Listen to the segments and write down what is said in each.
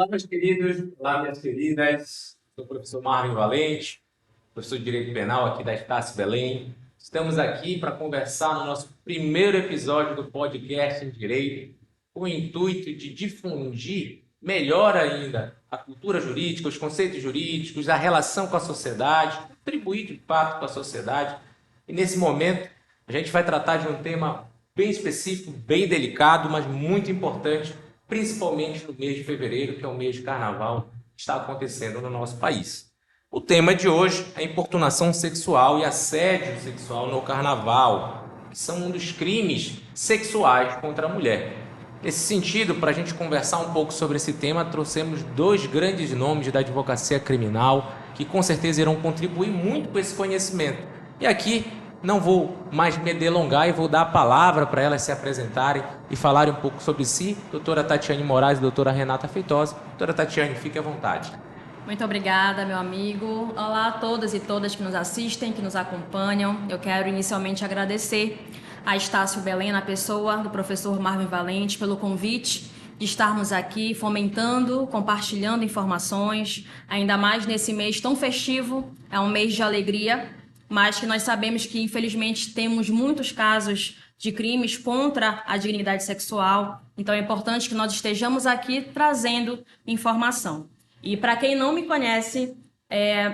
Olá, meus queridos, olá, minhas queridas. Sou o professor Marvin Valente, professor de Direito Penal aqui da Estácio Belém. Estamos aqui para conversar no nosso primeiro episódio do podcast em Direito, com o intuito de difundir melhor ainda a cultura jurídica, os conceitos jurídicos, a relação com a sociedade, contribuir de fato com a sociedade. E nesse momento, a gente vai tratar de um tema bem específico, bem delicado, mas muito importante, principalmente no mês de fevereiro, que é o mês de carnaval que está acontecendo no nosso país. O tema de hoje é importunação sexual e assédio sexual no carnaval, que são um dos crimes sexuais contra a mulher. Nesse sentido, para a gente conversar um pouco sobre esse tema, trouxemos dois grandes nomes da advocacia criminal que com certeza irão contribuir muito com esse conhecimento. E aqui não vou mais me delongar e vou dar a palavra para elas se apresentarem e falarem um pouco sobre si. Doutora Tatiane Moraes e doutora Renata Feitosa. Doutora Tatiane, fique à vontade. Muito obrigada, meu amigo. Olá a todas e todas que nos assistem, que nos acompanham. Eu quero inicialmente agradecer a Estácio Belém, na pessoa do professor Marvin Valente, pelo convite de estarmos aqui fomentando, compartilhando informações, ainda mais nesse mês tão festivo, é um mês de alegria, mas que nós sabemos que, infelizmente, temos muitos casos de crimes contra a dignidade sexual. Então, é importante que nós estejamos aqui trazendo informação. E, para quem não me conhece,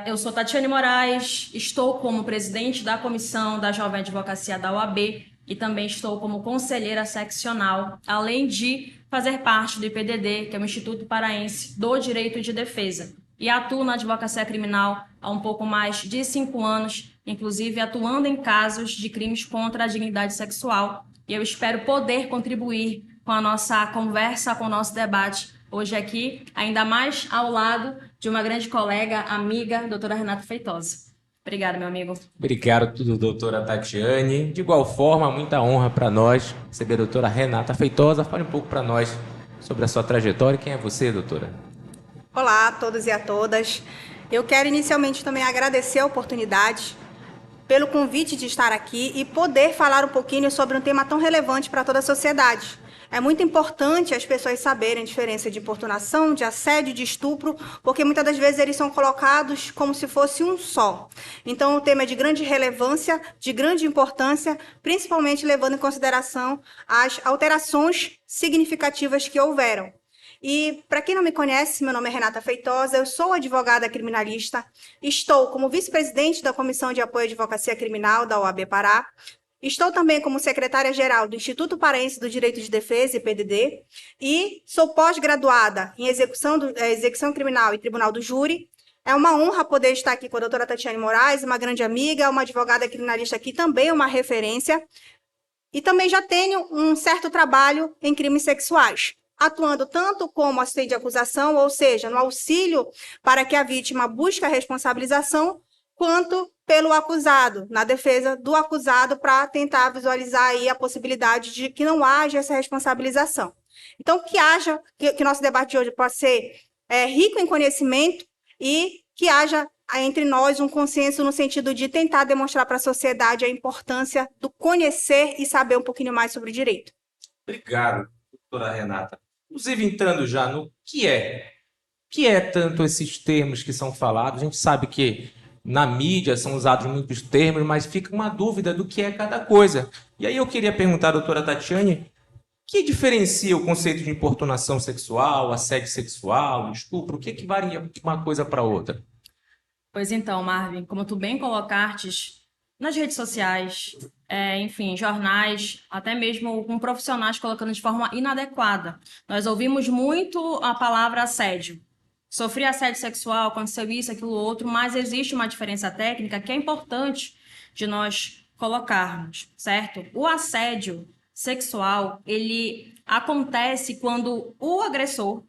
eu sou Tatiane Moraes, estou como presidente da Comissão da Jovem Advocacia da OAB e também estou como conselheira seccional, além de fazer parte do IPDD, que é o Instituto Paraense do Direito de Defesa. E atuo na advocacia criminal há um pouco mais de 5 anos, inclusive atuando em casos de crimes contra a dignidade sexual. E eu espero poder contribuir com a nossa conversa, com o nosso debate hoje aqui, ainda mais ao lado de uma grande colega, amiga, doutora Renata Feitosa. Obrigada, meu amigo. Obrigado, doutora Tatiane. De igual forma, muita honra para nós receber a doutora Renata Feitosa. Fale um pouco para nós sobre a sua trajetória. Quem é você, doutora? Olá a todos e a todas. Eu quero inicialmente também agradecer a oportunidade pelo convite de estar aqui e poder falar um pouquinho sobre um tema tão relevante para toda a sociedade. É muito importante as pessoas saberem a diferença de importunação, de assédio, de estupro, porque muitas das vezes eles são colocados como se fosse um só. Então, o tema é de grande relevância, de grande importância, principalmente levando em consideração as alterações significativas que houveram. E, para quem não me conhece, meu nome é Renata Feitosa, eu sou advogada criminalista, estou como vice-presidente da Comissão de Apoio à Advocacia Criminal da OAB Pará, estou também como secretária-geral do Instituto Paraense do Direito de Defesa, IPDD, e sou pós-graduada em execução criminal e tribunal do júri. É uma honra poder estar aqui com a doutora Tatiane Moraes, uma grande amiga, uma advogada criminalista aqui, também uma referência, e também já tenho um certo trabalho em crimes sexuais, atuando tanto como assistente de acusação, ou seja, no auxílio para que a vítima busque a responsabilização, quanto pelo acusado, na defesa do acusado, para tentar visualizar aí a possibilidade de que não haja essa responsabilização. Então, que nosso debate de hoje possa ser rico em conhecimento e que haja entre nós um consenso no sentido de tentar demonstrar para a sociedade a importância do conhecer e saber um pouquinho mais sobre o direito. Obrigado, doutora Renata. Inclusive, entrando já no que é tanto esses termos que são falados, a gente sabe que na mídia são usados muitos termos, mas fica uma dúvida do que é cada coisa. E aí eu queria perguntar à doutora Tatiane, o que diferencia o conceito de importunação sexual, assédio sexual, estupro? O que varia uma coisa para outra? Pois então, Marvin, como tu bem colocaste, nas redes sociais, enfim, jornais, até mesmo com profissionais colocando de forma inadequada. Nós ouvimos muito a palavra assédio. Sofri assédio sexual, aconteceu isso, aquilo, outro, mas existe uma diferença técnica que é importante de nós colocarmos, certo? O assédio sexual, ele acontece quando o agressor,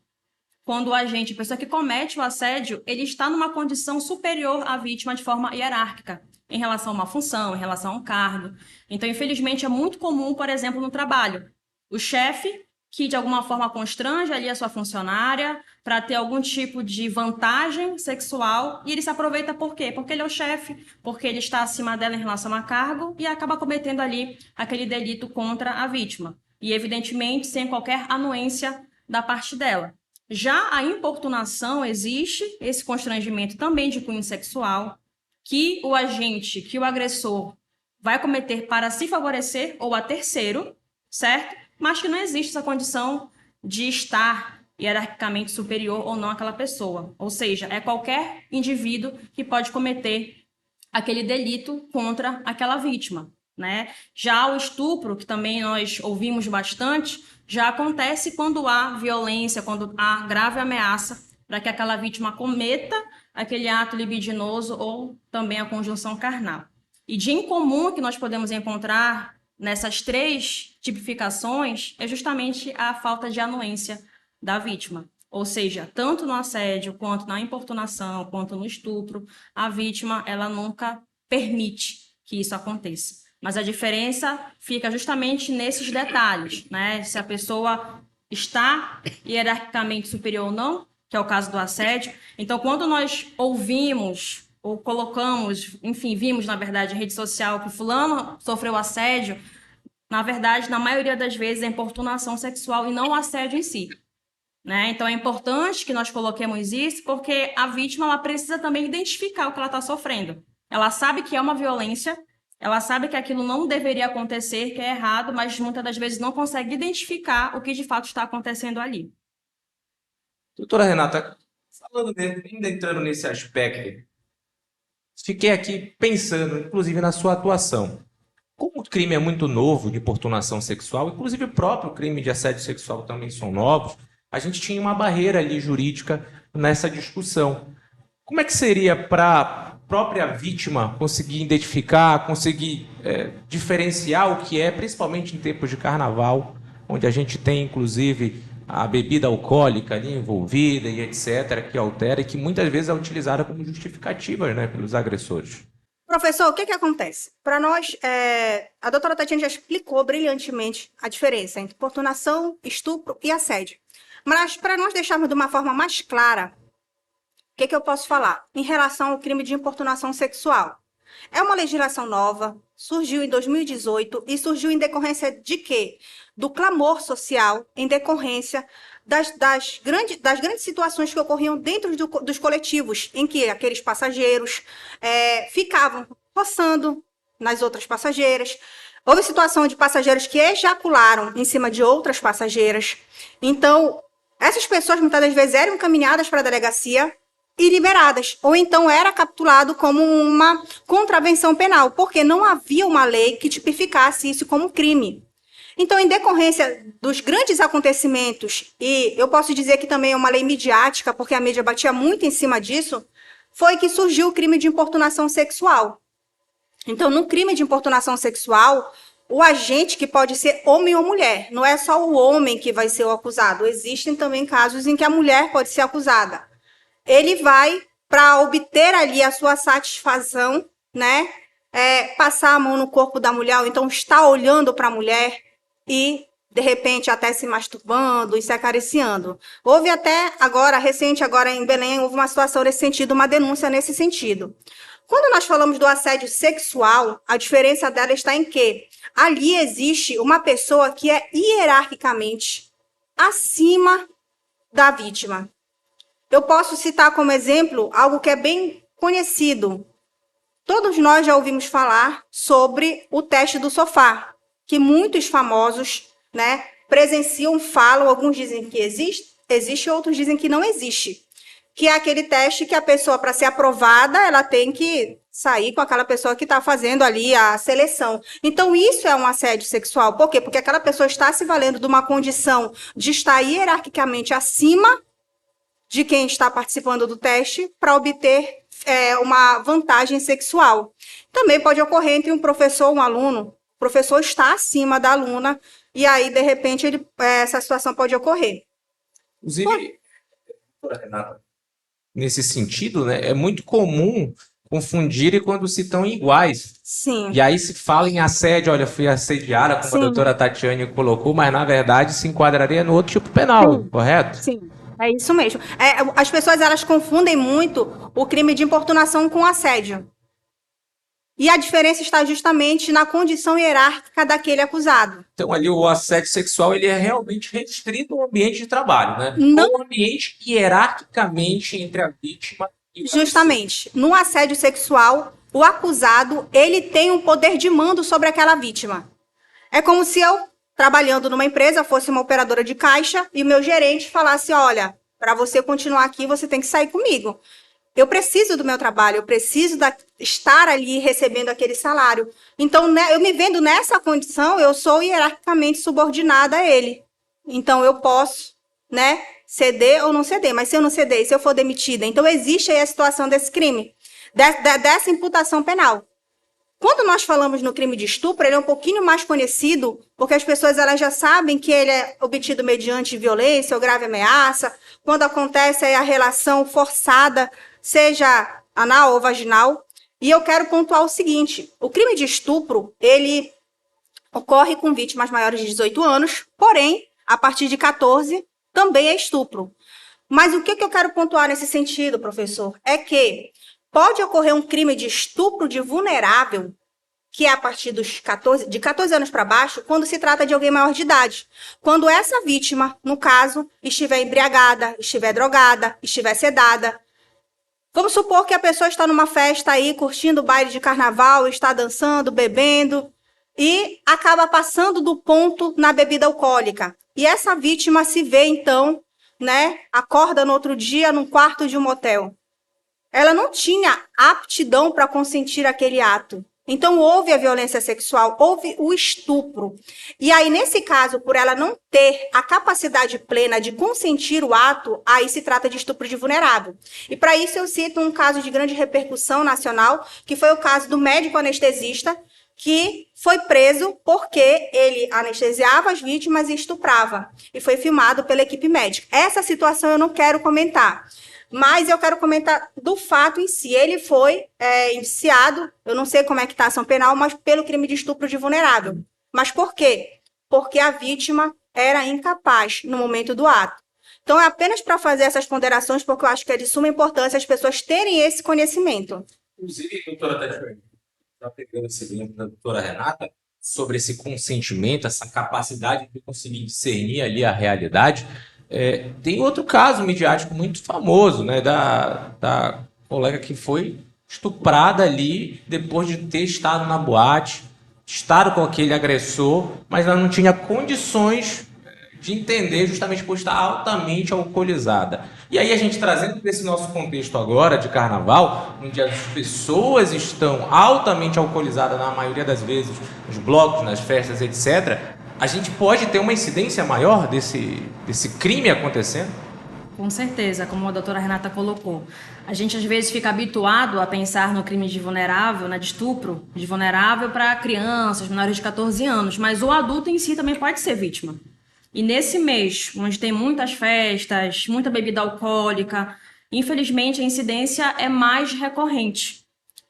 quando a pessoa que comete o assédio, ele está numa condição superior à vítima de forma hierárquica, em relação a uma função, em relação a um cargo. Então, infelizmente, é muito comum, por exemplo, no trabalho, o chefe que de alguma forma constrange ali a sua funcionária para ter algum tipo de vantagem sexual, e ele se aproveita por quê? Porque ele é o chefe, porque ele está acima dela em relação a cargo e acaba cometendo ali aquele delito contra a vítima. E, evidentemente, sem qualquer anuência da parte dela. Já a importunação, existe esse constrangimento também de cunho sexual, que o agente, que o agressor vai cometer para se favorecer ou a terceiro, certo? Mas que não existe essa condição de estar hierarquicamente superior ou não àquela pessoa. Ou seja, é qualquer indivíduo que pode cometer aquele delito contra aquela vítima, né? Já o estupro, que também nós ouvimos bastante, já acontece quando há violência, quando há grave ameaça para que aquela vítima cometa aquele ato libidinoso ou também a conjunção carnal. E de incomum que nós podemos encontrar nessas três tipificações é justamente a falta de anuência da vítima. Ou seja, tanto no assédio, quanto na importunação, quanto no estupro, a vítima ela nunca permite que isso aconteça. Mas a diferença fica justamente nesses detalhes, né? Se a pessoa está hierarquicamente superior ou não, que é o caso do assédio. Então, quando nós ouvimos ou colocamos, enfim, vimos, na verdade, em rede social que fulano sofreu assédio, na verdade, na maioria das vezes, é importunação sexual e não o assédio em si. Né? Então, é importante que nós coloquemos isso, porque a vítima ela precisa também identificar o que ela está sofrendo. Ela sabe que é uma violência, ela sabe que aquilo não deveria acontecer, que é errado, mas muitas das vezes não consegue identificar o que de fato está acontecendo ali. Doutora Renata, ainda entrando nesse aspecto, fiquei aqui pensando, inclusive, na sua atuação. Como o crime é muito novo de importunação sexual, inclusive o próprio crime de assédio sexual também são novos, a gente tinha uma barreira ali jurídica nessa discussão. Como é que seria para a própria vítima conseguir identificar, conseguir diferenciar o que é, principalmente em tempos de carnaval, onde a gente tem, inclusive, a bebida alcoólica ali envolvida e etc., que altera e que muitas vezes é utilizada como justificativa, né, pelos agressores? Professor, o que acontece? Para nós, a doutora Tatiana já explicou brilhantemente a diferença entre importunação, estupro e assédio. Mas para nós deixarmos de uma forma mais clara, o que eu posso falar? Em relação ao crime de importunação sexual. É uma legislação nova, surgiu em 2018 e surgiu em decorrência de quê? Do clamor social, em decorrência das grandes situações que ocorriam dentro dos coletivos, em que aqueles passageiros ficavam roçando nas outras passageiras. Houve situação de passageiros que ejacularam em cima de outras passageiras. Então, essas pessoas muitas das vezes eram encaminhadas para a delegacia e liberadas, ou então era capturado como uma contravenção penal, porque não havia uma lei que tipificasse isso como crime. Então, em decorrência dos grandes acontecimentos, e eu posso dizer que também é uma lei midiática, porque a mídia batia muito em cima disso, foi que surgiu o crime de importunação sexual. Então, no crime de importunação sexual, o agente, que pode ser homem ou mulher, não é só o homem que vai ser o acusado, existem também casos em que a mulher pode ser acusada. Ele vai, para obter ali a sua satisfação, né, passar a mão no corpo da mulher, ou então está olhando para a mulher e, de repente, até se masturbando e se acariciando. Houve até agora, recente, agora em Belém, houve uma situação nesse sentido, uma denúncia nesse sentido. Quando nós falamos do assédio sexual, a diferença dela está em que ali existe uma pessoa que é hierarquicamente acima da vítima. Eu posso citar como exemplo algo que é bem conhecido. Todos nós já ouvimos falar sobre o teste do sofá, que muitos famosos, né, presenciam, falam, alguns dizem que existe, outros dizem que não existe. Que é aquele teste que a pessoa, para ser aprovada, ela tem que sair com aquela pessoa que está fazendo ali a seleção. Então, isso é um assédio sexual. Por quê? Porque aquela pessoa está se valendo de uma condição de estar hierarquicamente acima de quem está participando do teste para obter uma vantagem sexual. Também pode ocorrer entre um professor e um aluno. O professor está acima da aluna e aí, de repente, essa situação pode ocorrer. Inclusive, doutora Renata, nesse sentido, né, é muito comum confundirem quando se estão iguais. Sim. E aí se fala em assédio, olha, fui assediada, como Sim. a doutora Tatiane colocou, mas na verdade se enquadraria no outro tipo penal, Sim. correto? Sim. É isso mesmo. As pessoas elas confundem muito o crime de importunação com assédio. E a diferença está justamente na condição hierárquica daquele acusado. Então, ali o assédio sexual ele é realmente restrito ao ambiente de trabalho, né? Não, Ou ambiente hierarquicamente entre a vítima e o agressor. justamente, no assédio sexual, o acusado, ele tem um poder de mando sobre aquela vítima. É como se eu, trabalhando numa empresa, fosse uma operadora de caixa e o meu gerente falasse, olha, para você continuar aqui, você tem que sair comigo. Eu preciso do meu trabalho, eu preciso estar ali recebendo aquele salário. Então, né, eu me vendo nessa condição, eu sou hierarquicamente subordinada a ele. Então, eu posso, né, ceder ou não ceder. Mas se eu não ceder, se eu for demitida, então existe aí a situação desse crime, dessa imputação penal. Quando nós falamos no crime de estupro, ele é um pouquinho mais conhecido, porque as pessoas elas já sabem que ele é obtido mediante violência ou grave ameaça, quando acontece aí a relação forçada, seja anal ou vaginal. E eu quero pontuar o seguinte, o crime de estupro, ele ocorre com vítimas maiores de 18 anos, porém, a partir de 14, também é estupro. Mas o que eu quero pontuar nesse sentido, professor, é que pode ocorrer um crime de estupro de vulnerável, que é a partir de 14 anos para baixo, quando se trata de alguém maior de idade. Quando essa vítima, no caso, estiver embriagada, estiver drogada, estiver sedada. Vamos supor que a pessoa está numa festa aí, curtindo o baile de carnaval, está dançando, bebendo, e acaba passando do ponto na bebida alcoólica. E essa vítima se vê, então, né, acorda no outro dia num quarto de um motel. Ela não tinha aptidão para consentir aquele ato. Então, houve a violência sexual, houve o estupro. E aí, nesse caso, por ela não ter a capacidade plena de consentir o ato, aí se trata de estupro de vulnerável. E para isso eu cito um caso de grande repercussão nacional, que foi o caso do médico anestesista, que foi preso porque ele anestesiava as vítimas e estuprava. E foi filmado pela equipe médica. Essa situação eu não quero comentar. Mas eu quero comentar do fato em si. Ele foi indiciado, eu não sei como é que está a ação penal, mas pelo crime de estupro de vulnerável. Mas por quê? Porque a vítima era incapaz no momento do ato. Então, é apenas para fazer essas ponderações, porque eu acho que é de suma importância as pessoas terem esse conhecimento. Inclusive, doutora Tatiana, já pegando esse link da doutora Renata, sobre esse consentimento, essa capacidade de conseguir discernir ali a realidade. Tem outro caso midiático muito famoso, né, da colega que foi estuprada ali depois de ter estado na boate, estado com aquele agressor, mas ela não tinha condições de entender justamente por estar altamente alcoolizada. E aí a gente trazendo para esse nosso contexto agora de carnaval, onde as pessoas estão altamente alcoolizadas na maioria das vezes, nos blocos, nas festas, etc., a gente pode ter uma incidência maior desse crime acontecendo? Com certeza, como a doutora Renata colocou. A gente às vezes fica habituado a pensar no crime de vulnerável, né, de estupro, de vulnerável para crianças, menores de 14 anos, mas o adulto em si também pode ser vítima. E nesse mês, onde tem muitas festas, muita bebida alcoólica, infelizmente a incidência é mais recorrente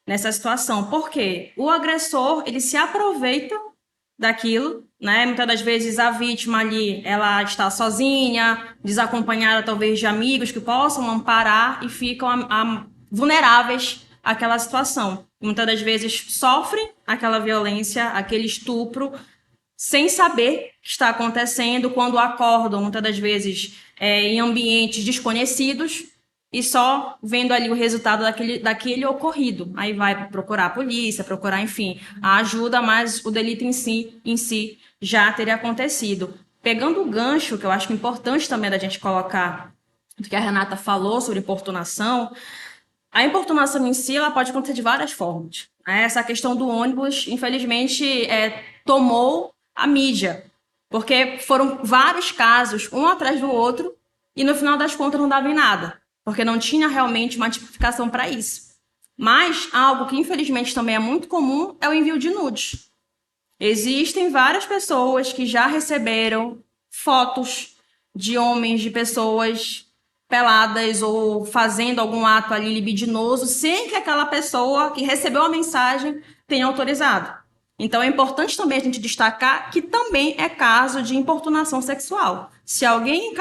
nessa situação. Por quê? O agressor, ele se aproveita daquilo, né? Muitas das vezes a vítima ali, ela está sozinha, desacompanhada talvez de amigos que possam amparar e ficam vulneráveis àquela situação. Muitas das vezes sofrem aquela violência, aquele estupro, sem saber o que está acontecendo, quando acordam, muitas das vezes, em ambientes desconhecidos, e só vendo ali o resultado daquele ocorrido. Aí vai procurar a polícia, procurar, enfim, a ajuda, mas o delito em si já teria acontecido. Pegando o gancho, que eu acho importante também da gente colocar, do que a Renata falou sobre importunação, a importunação em si ela pode acontecer de várias formas. Essa questão do ônibus, infelizmente, tomou a mídia, porque foram vários casos, um atrás do outro, e no final das contas não dava em nada, porque não tinha realmente uma tipificação para isso. Mas algo que infelizmente também é muito comum é o envio de nudes. Existem várias pessoas que já receberam fotos de homens, de pessoas peladas ou fazendo algum ato ali libidinoso, sem que aquela pessoa que recebeu a mensagem tenha autorizado. Então, é importante também a gente destacar que também é caso de importunação sexual. Se alguém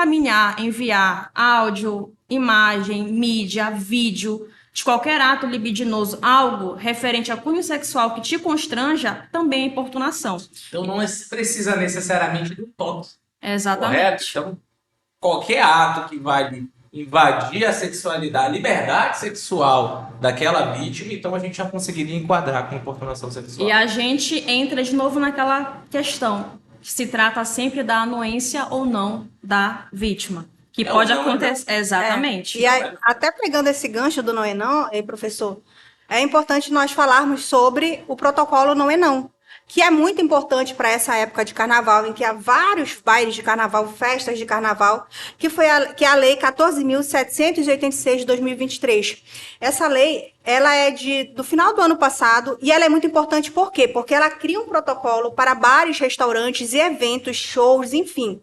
enviar áudio, imagem, mídia, vídeo, de qualquer ato libidinoso, algo referente a cunho sexual que te constranja, também é importunação. Então não precisa necessariamente do toque, correto? Exatamente. Então, qualquer ato que vai invadir a sexualidade, a liberdade sexual daquela vítima, então a gente já conseguiria enquadrar com importunação sexual. E a gente entra de novo naquela questão, que se trata sempre da anuência ou não da vítima. Que pode acontecer. Exatamente. E aí, até pegando esse gancho do não é não, professor, é importante nós falarmos sobre o protocolo não é não, que é muito importante para essa época de carnaval, em que há vários bailes de carnaval, festas de carnaval, que é a Lei 14.786 de 2023. Essa lei, ela é do final do ano passado e ela é muito importante por quê? Porque ela cria um protocolo para bares, restaurantes e eventos, shows, enfim,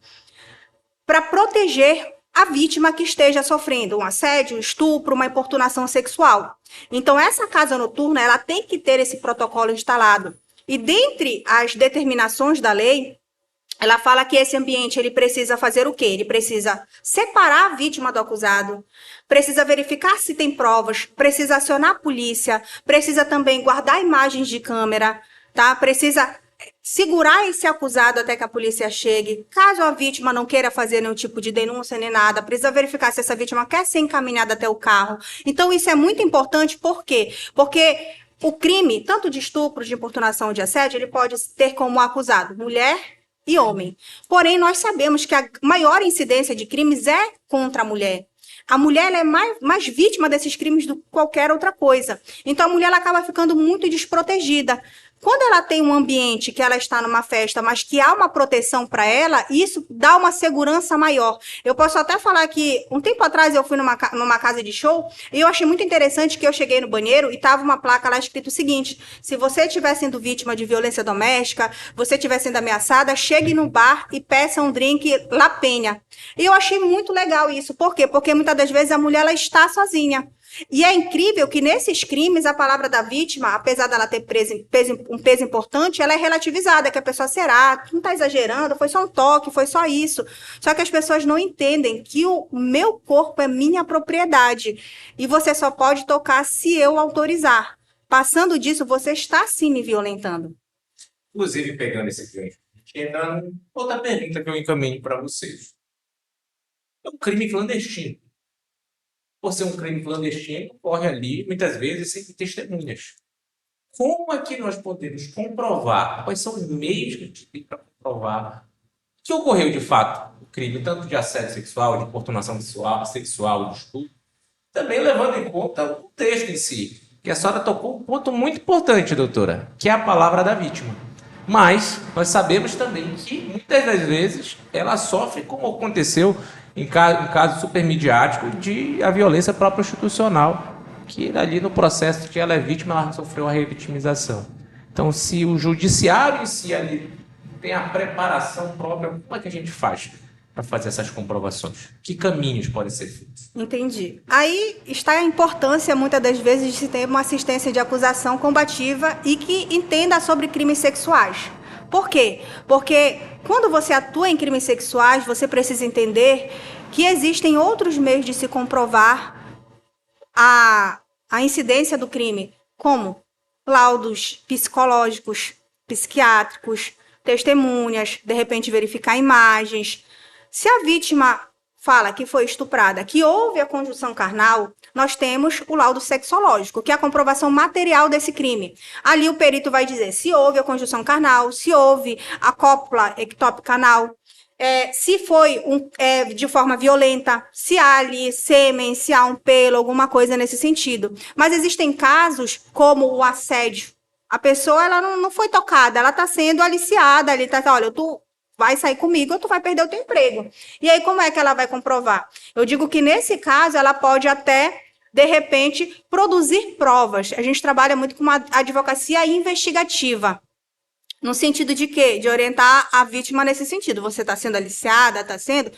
para proteger a vítima que esteja sofrendo um assédio, um estupro, uma importunação sexual. Então, essa casa noturna, ela tem que ter esse protocolo instalado. E dentre as determinações da lei, ela fala que esse ambiente ele precisa fazer o quê? Ele precisa separar a vítima do acusado, precisa verificar se tem provas, precisa acionar a polícia, precisa também guardar imagens de câmera, tá? Precisa segurar esse acusado até que a polícia chegue. Caso a vítima não queira fazer nenhum tipo de denúncia nem nada, precisa verificar se essa vítima quer ser encaminhada até o carro. Então, isso é muito importante, por quê? Porque o crime, tanto de estupro, de importunação, de assédio, ele pode ter como acusado mulher e homem. Porém, nós sabemos que a maior incidência de crimes é contra a mulher. A mulher ela é mais vítima desses crimes do que qualquer outra coisa. Então, a mulher ela acaba ficando muito desprotegida. Quando ela tem um ambiente que ela está numa festa, mas que há uma proteção para ela, isso dá uma segurança maior. Eu posso até falar que, um tempo atrás, eu fui numa casa de show e eu achei muito interessante que eu cheguei no banheiro e estava uma placa lá escrito o seguinte: se você estiver sendo vítima de violência doméstica, você estiver sendo ameaçada, chegue no bar e peça um drink La Penha. E eu achei muito legal isso. Por quê? Porque muitas das vezes a mulher ela está sozinha. E é incrível que nesses crimes a palavra da vítima, apesar dela ter um peso importante, ela é relativizada, que a pessoa será, tu não está exagerando, foi só um toque, foi só isso. Só que as pessoas não entendem que o meu corpo é minha propriedade e você só pode tocar se eu autorizar. Passando disso, você está sim me violentando. Inclusive, pegando esse gancho, entra outra pergunta que eu encaminho para vocês. É um crime clandestino. Por ser um crime clandestino, ocorre ali, muitas vezes, sem testemunhas. Como é que nós podemos comprovar? Quais são os meios que a gente tem para comprovar que ocorreu, de fato, o crime, tanto de assédio sexual, de importunação sexual, de estupro, também levando em conta o texto em si, que a senhora tocou um ponto muito importante, doutora, que é a palavra da vítima. Mas nós sabemos também que, muitas das vezes, ela sofre, como aconteceu em caso super midiático, de a violência própria institucional, que ali no processo que ela é vítima, ela sofreu a revitimização. Então, se o judiciário em si ali tem a preparação própria, como é que a gente faz para fazer essas comprovações? Que caminhos podem ser feitos? Entendi. Aí está a importância, muitas das vezes, de se ter uma assistência de acusação combativa e que entenda sobre crimes sexuais. Por quê? Porque quando você atua em crimes sexuais, você precisa entender que existem outros meios de se comprovar a incidência do crime, como laudos psicológicos, psiquiátricos, testemunhas, de repente verificar imagens. Se a vítima fala que foi estuprada, que houve a conjunção carnal, nós temos o laudo sexológico, que é a comprovação material desse crime. Ali o perito vai dizer se houve a conjunção carnal, se houve a cópula ectópica anal, se foi de forma violenta, se há ali sêmen, se há um pelo, alguma coisa nesse sentido. Mas existem casos como o assédio. A pessoa ela não foi tocada, ela está sendo aliciada, ali tá, olha, tu vai sair comigo ou tu vai perder o teu emprego. E aí, como é que ela vai comprovar? Eu digo que, nesse caso, ela pode até, de repente, produzir provas. A gente trabalha muito com uma advocacia investigativa. No sentido de quê? De orientar a vítima nesse sentido. Você está sendo aliciada, está sendo...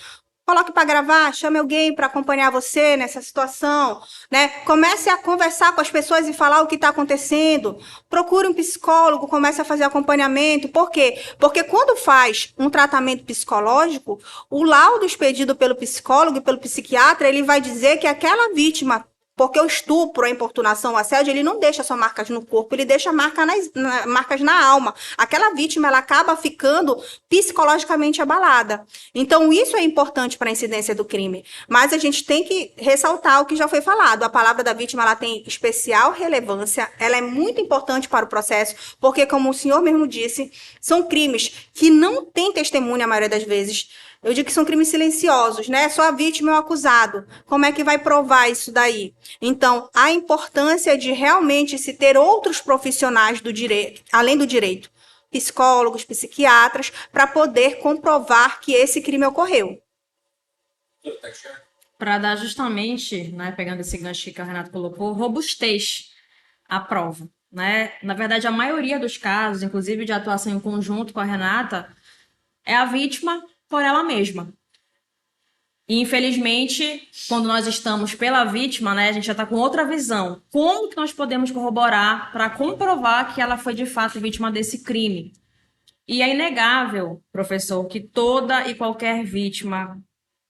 Coloque para gravar, chame alguém para acompanhar você nessa situação, né? Comece a conversar com as pessoas e falar o que está acontecendo. Procure um psicólogo, comece a fazer acompanhamento. Por quê? Porque quando faz um tratamento psicológico, o laudo expedido pelo psicólogo e pelo psiquiatra, ele vai dizer que aquela vítima Porque o estupro, a importunação, o assédio, ele não deixa só marcas no corpo, ele deixa marcas na alma. Aquela vítima, ela acaba ficando psicologicamente abalada. Então, isso é importante para a incidência do crime. Mas a gente tem que ressaltar o que já foi falado. A palavra da vítima, ela tem especial relevância, ela é muito importante para o processo, porque, como o senhor mesmo disse, são crimes que não têm testemunha, a maioria das vezes. Eu digo que são crimes silenciosos, né? Só a vítima e o acusado. Como é que vai provar isso daí? Então, a importância de realmente se ter outros profissionais do direito, além do direito, psicólogos, psiquiatras, para poder comprovar que esse crime ocorreu. Para dar justamente, né, pegando esse gancho que o Renato colocou, robustez à prova, né? Na verdade, a maioria dos casos, inclusive de atuação em conjunto com a Renata, é a vítima por ela mesma. E, infelizmente, quando nós estamos pela vítima, né, a gente já está com outra visão. Como que nós podemos corroborar para comprovar que ela foi, de fato, vítima desse crime? E é inegável, professor, que toda e qualquer vítima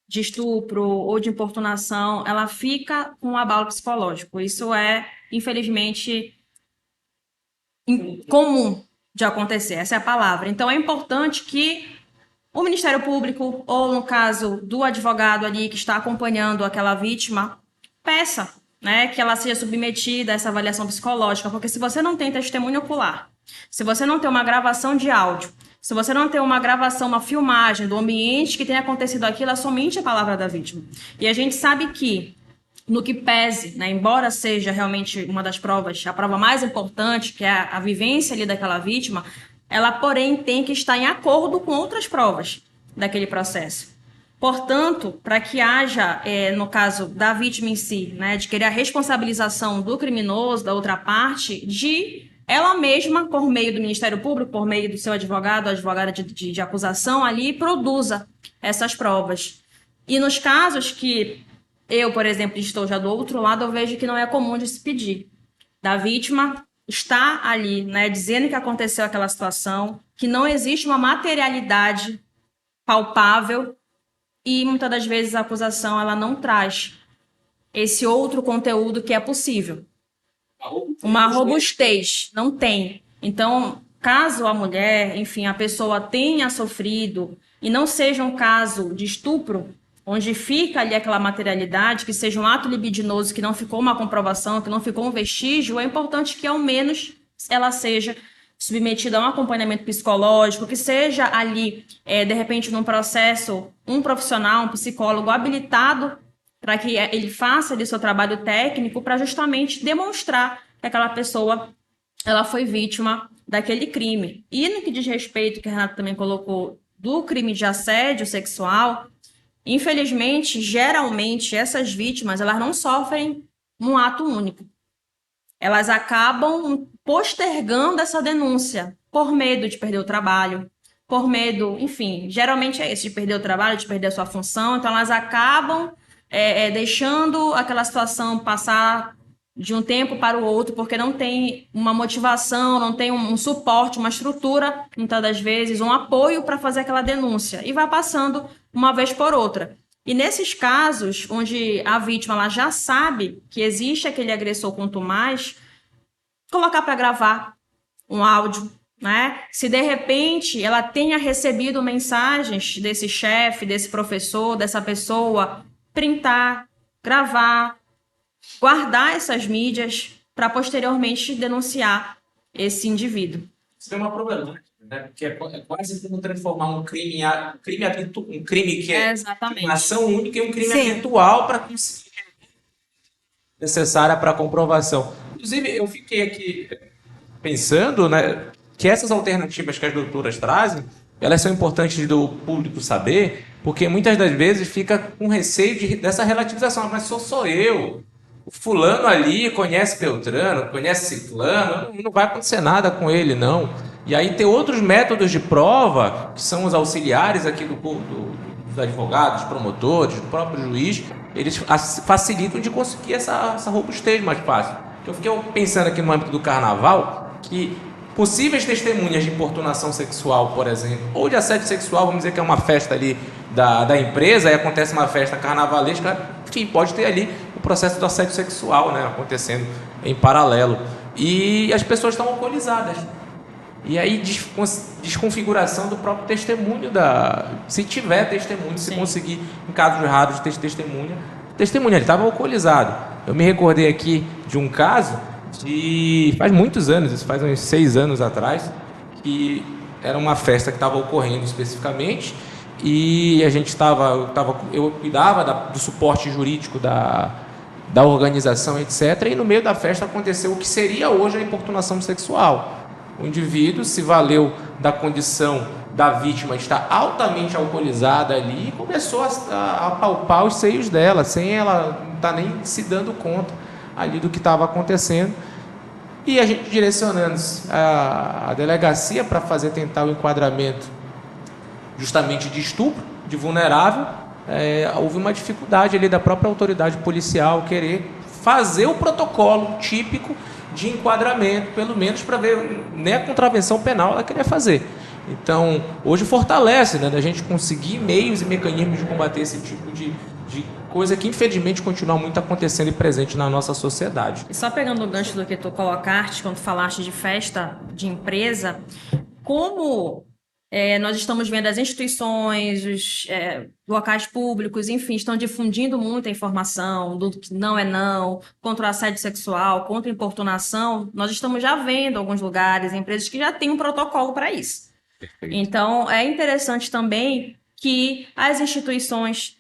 de estupro ou de importunação, ela fica com um abalo psicológico. Isso é, infelizmente, comum de acontecer. Essa é a palavra. Então, é importante que o Ministério Público, ou no caso do advogado ali que está acompanhando aquela vítima, peça, né, que ela seja submetida a essa avaliação psicológica, porque se você não tem testemunho ocular, se você não tem uma gravação de áudio, se você não tem uma gravação, uma filmagem do ambiente que tenha acontecido aquilo, é somente a palavra da vítima. E a gente sabe que, no que pese, né, embora seja realmente uma das provas, a prova mais importante, que é a vivência ali daquela vítima, ela, porém, tem que estar em acordo com outras provas daquele processo. Portanto, para que haja, no caso da vítima em si, né, de querer a responsabilização do criminoso, da outra parte, de ela mesma, por meio do Ministério Público, por meio do seu advogado, advogada de acusação ali, produza essas provas. E nos casos que eu, por exemplo, estou já do outro lado, eu vejo que não é comum de se pedir. Da vítima está ali, né, dizendo que aconteceu aquela situação, que não existe uma materialidade palpável e muitas das vezes a acusação ela não traz esse outro conteúdo que é possível. Uma robustez, não tem. Então, caso a mulher, enfim, a pessoa tenha sofrido e não seja um caso de estupro, onde fica ali aquela materialidade, que seja um ato libidinoso, que não ficou uma comprovação, que não ficou um vestígio, é importante que ao menos ela seja submetida a um acompanhamento psicológico, que seja ali, de repente, num processo, um profissional, um psicólogo habilitado para que ele faça ali seu trabalho técnico para justamente demonstrar que aquela pessoa ela foi vítima daquele crime. E no que diz respeito, que a Renata também colocou, do crime de assédio sexual, infelizmente, geralmente, essas vítimas elas não sofrem um ato único. Elas acabam postergando essa denúncia por medo de perder o trabalho, por medo, enfim, geralmente é isso, de perder o trabalho, de perder a sua função. Então, elas acabam deixando aquela situação passar de um tempo para o outro, porque não tem uma motivação, não tem um suporte, uma estrutura, muitas das vezes, um apoio para fazer aquela denúncia. E vai passando uma vez por outra. E nesses casos, onde a vítima ela já sabe que existe aquele agressor quanto mais, colocar para gravar um áudio, né? Se de repente ela tenha recebido mensagens desse chefe, desse professor, dessa pessoa, printar, gravar, guardar essas mídias para posteriormente denunciar esse indivíduo. Isso é uma problemática, né? Porque é quase como transformar um crime que é uma ação única em um crime eventual para conseguir necessária para a comprovação. Inclusive, eu fiquei aqui pensando, né, que essas alternativas que as doutoras trazem, elas são importantes do público saber, porque muitas das vezes fica com receio dessa relativização. Mas sou eu. O fulano ali conhece Beltrano, conhece Ciclano, não vai acontecer nada com ele, não. E aí tem outros métodos de prova, que são os auxiliares aqui dos advogados, dos promotores, do próprio juiz, eles facilitam de conseguir essa robustez mais fácil. Eu fiquei pensando aqui no âmbito do carnaval, que possíveis testemunhas de importunação sexual, por exemplo, ou de assédio sexual, vamos dizer que é uma festa ali da empresa, aí acontece uma festa carnavalesca, enfim, pode ter ali o processo do assédio sexual, né, acontecendo em paralelo. E as pessoas estão alcoolizadas. E aí, desconfiguração do próprio testemunho, se tiver testemunho, se conseguir, em casos raros, ter testemunha, ele estava alcoolizado. Eu me recordei aqui de um caso faz muitos anos, isso faz uns 6 anos atrás, que era uma festa que estava ocorrendo especificamente, e a gente eu cuidava do suporte jurídico da organização, etc. E no meio da festa aconteceu o que seria hoje a importunação sexual. O indivíduo se valeu da condição da vítima estar altamente alcoolizada ali e começou a palpar os seios dela, sem ela não estar nem se dando conta ali do que estava acontecendo. E a gente direcionando a delegacia para tentar o enquadramento justamente de estupro, de vulnerável, houve uma dificuldade ali da própria autoridade policial querer fazer o protocolo típico de enquadramento, pelo menos para ver, nem a contravenção penal ela queria fazer. Então, hoje fortalece, né, da gente conseguir meios e mecanismos de combater esse tipo de coisa que, infelizmente, continua muito acontecendo e presente na nossa sociedade. E só pegando o gancho do que tu colocaste, quando falaste de festa de empresa, como nós estamos vendo as instituições, os locais públicos, enfim, estão difundindo muita informação do que não é não, contra o assédio sexual, contra a importunação. Nós estamos já vendo alguns lugares, empresas que já têm um protocolo para isso. Perfeito. Então, é interessante também que as instituições,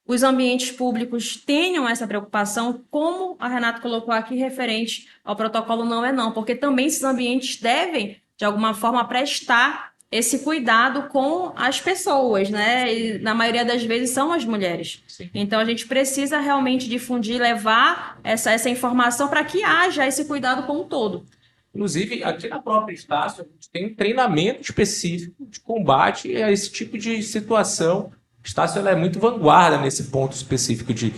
os ambientes públicos tenham essa preocupação, como a Renata colocou aqui, referente ao protocolo não é não, porque também esses ambientes devem, de alguma forma, prestar esse cuidado com as pessoas, né? E na maioria das vezes são as mulheres. Sim. Então a gente precisa realmente difundir, levar essa informação para que haja esse cuidado com o todo. Inclusive, aqui na própria Estácio, a gente tem um treinamento específico de combate a esse tipo de situação. A Estácio ela é muito vanguarda nesse ponto específico de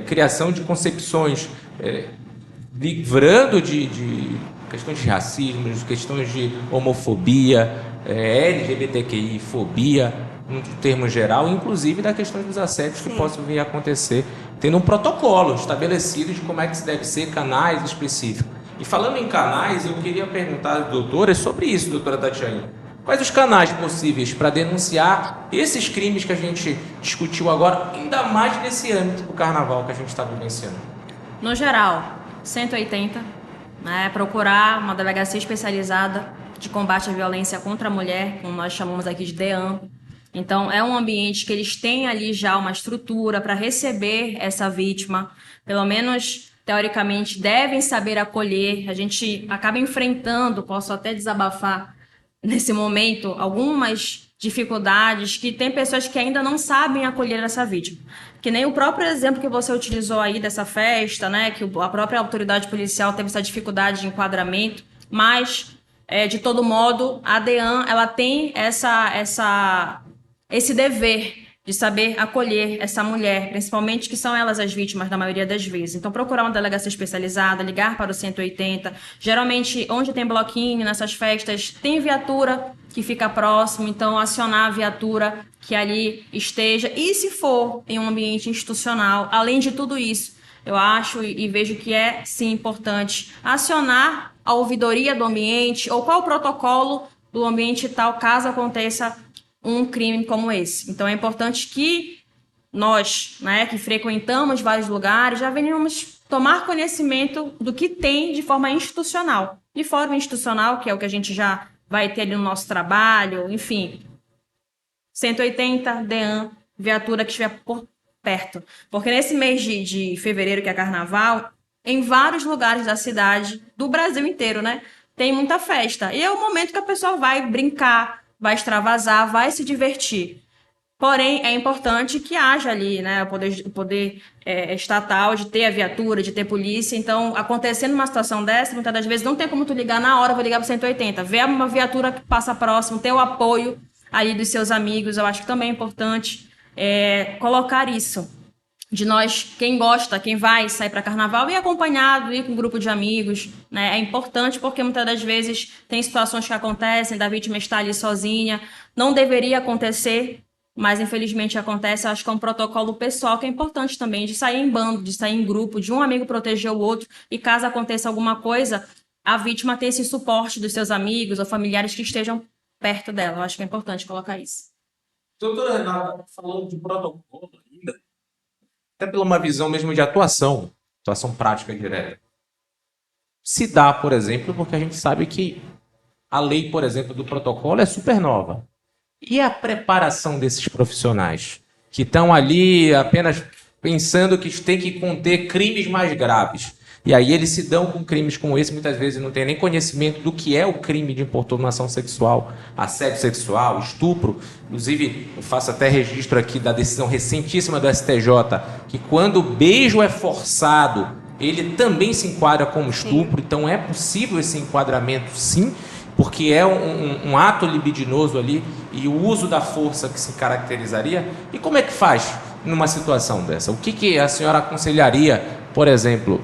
criação de concepções, livrando de questões de racismo, de questões de homofobia, LGBTQI, fobia, no termo geral, inclusive da questão dos assédios que possam vir a acontecer, tendo um protocolo estabelecido de como é que se deve ser, canais específicos. E falando em canais, eu queria perguntar às doutoras sobre isso, doutora Tatiane. Quais os canais possíveis para denunciar esses crimes que a gente discutiu agora, ainda mais nesse âmbito do carnaval que a gente está vivenciando? No geral, 180, né, procurar uma delegacia especializada de combate à violência contra a mulher, como nós chamamos aqui de DEAM. Então, é um ambiente que eles têm ali já uma estrutura para receber essa vítima, pelo menos, teoricamente, devem saber acolher. A gente acaba enfrentando, posso até desabafar nesse momento, algumas dificuldades que tem pessoas que ainda não sabem acolher essa vítima. Que nem o próprio exemplo que você utilizou aí dessa festa, né, que a própria autoridade policial teve essa dificuldade de enquadramento, mas de todo modo, a DEAN ela tem esse dever de saber acolher essa mulher, principalmente que são elas as vítimas da maioria das vezes. Então, procurar uma delegacia especializada, ligar para o 180. Geralmente, onde tem bloquinho, nessas festas, tem viatura que fica próximo, então acionar a viatura que ali esteja. E se for em um ambiente institucional, além de tudo isso, eu acho e vejo que é, sim, importante acionar a ouvidoria do ambiente ou qual o protocolo do ambiente tal, caso aconteça um crime como esse. Então, é importante que nós, né, que frequentamos vários lugares, já venhamos tomar conhecimento do que tem de forma institucional. De forma institucional, que é o que a gente já vai ter ali no nosso trabalho, enfim. 180, DEAN, viatura que estiver por perto. Porque nesse mês de fevereiro, que é carnaval, em vários lugares da cidade, do Brasil inteiro, né, tem muita festa. E é o momento que a pessoa vai brincar, vai extravasar, vai se divertir. Porém, é importante que haja ali, né, o poder estatal de ter a viatura, de ter polícia. Então, acontecendo uma situação dessa, muitas das vezes não tem como tu ligar na hora, vou ligar para 180. Ver uma viatura que passa próximo, ter o apoio ali dos seus amigos, eu acho que também é importante colocar isso. De nós, quem gosta, quem vai sair para carnaval, ir acompanhado, ir com um grupo de amigos, né? É importante porque muitas das vezes tem situações que acontecem, da vítima estar ali sozinha. Não deveria acontecer, mas infelizmente acontece. Eu acho que é um protocolo pessoal que é importante também, de sair em bando, de sair em grupo, de um amigo proteger o outro, e caso aconteça alguma coisa, a vítima ter esse suporte dos seus amigos ou familiares que estejam perto dela. Eu acho que é importante colocar isso. Doutora Renata, falando de protocolo ainda, até pela uma visão mesmo de atuação prática direta. Se dá, por exemplo, porque a gente sabe que a lei, por exemplo, do protocolo é super nova. E a preparação desses profissionais que estão ali apenas pensando que tem que conter crimes mais graves. E aí eles se dão com crimes como esse, muitas vezes não têm nem conhecimento do que é o crime de importunação sexual, assédio sexual, estupro. Inclusive, eu faço até registro aqui da decisão recentíssima do STJ, que quando o beijo é forçado, ele também se enquadra como estupro. Então é possível esse enquadramento, sim, porque é um ato libidinoso ali e o uso da força que se caracterizaria. E como é que faz numa situação dessa? O que a senhora aconselharia, por exemplo,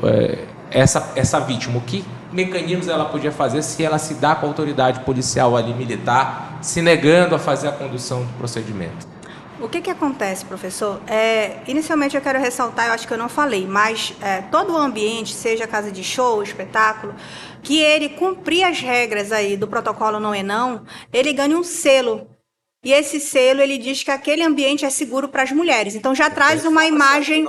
essa vítima? O que mecanismos ela podia fazer se ela se dá com a autoridade policial ali, militar, se negando a fazer a condução do procedimento? O que acontece, professor? Inicialmente eu quero ressaltar, eu acho que eu não falei, mas todo o ambiente, seja casa de show, espetáculo, que ele cumprir as regras aí do protocolo não é não, ele ganha um selo. E esse selo, ele diz que aquele ambiente é seguro para as mulheres. Então já traz uma imagem...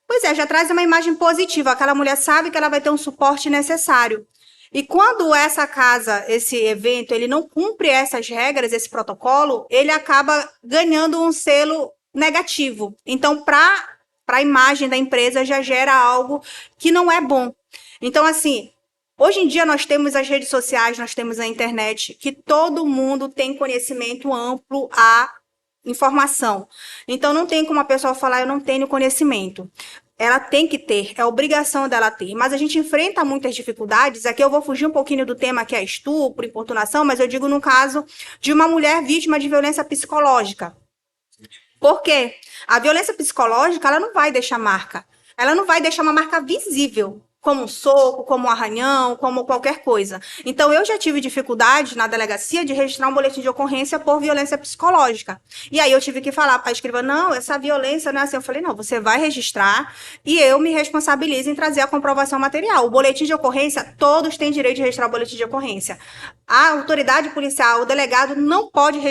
Pois é, já traz uma imagem positiva. Aquela mulher sabe que ela vai ter um suporte necessário. E quando essa casa, esse evento, ele não cumpre essas regras, esse protocolo, ele acaba ganhando um selo negativo. Então, para a imagem da empresa, já gera algo que não é bom. Então, assim, hoje em dia nós temos as redes sociais, nós temos a internet, que todo mundo tem conhecimento amplo à informação. Então, não tem como a pessoa falar, eu não tenho conhecimento. Ela tem que ter, é obrigação dela ter. Mas a gente enfrenta muitas dificuldades. Aqui eu vou fugir um pouquinho do tema que é estupro, importunação, mas eu digo no caso de uma mulher vítima de violência psicológica. Por quê? A violência psicológica, ela não vai deixar marca. Ela não vai deixar uma marca visível, como um soco, como um arranhão, como qualquer coisa. Então, eu já tive dificuldade na delegacia de registrar um boletim de ocorrência por violência psicológica. E aí eu tive que falar para a escrivã, não, essa violência não é assim. Eu falei, não, você vai registrar e eu me responsabilizo em trazer a comprovação material. O boletim de ocorrência, todos têm direito de registrar o boletim de ocorrência. A autoridade policial, o delegado, não pode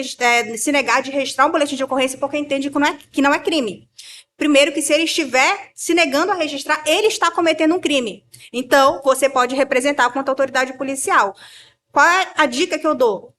se negar de registrar um boletim de ocorrência porque entende que não é crime. Primeiro que se ele estiver se negando a registrar, ele está cometendo um crime. Então, você pode representar contra a autoridade policial. Qual é a dica que eu dou?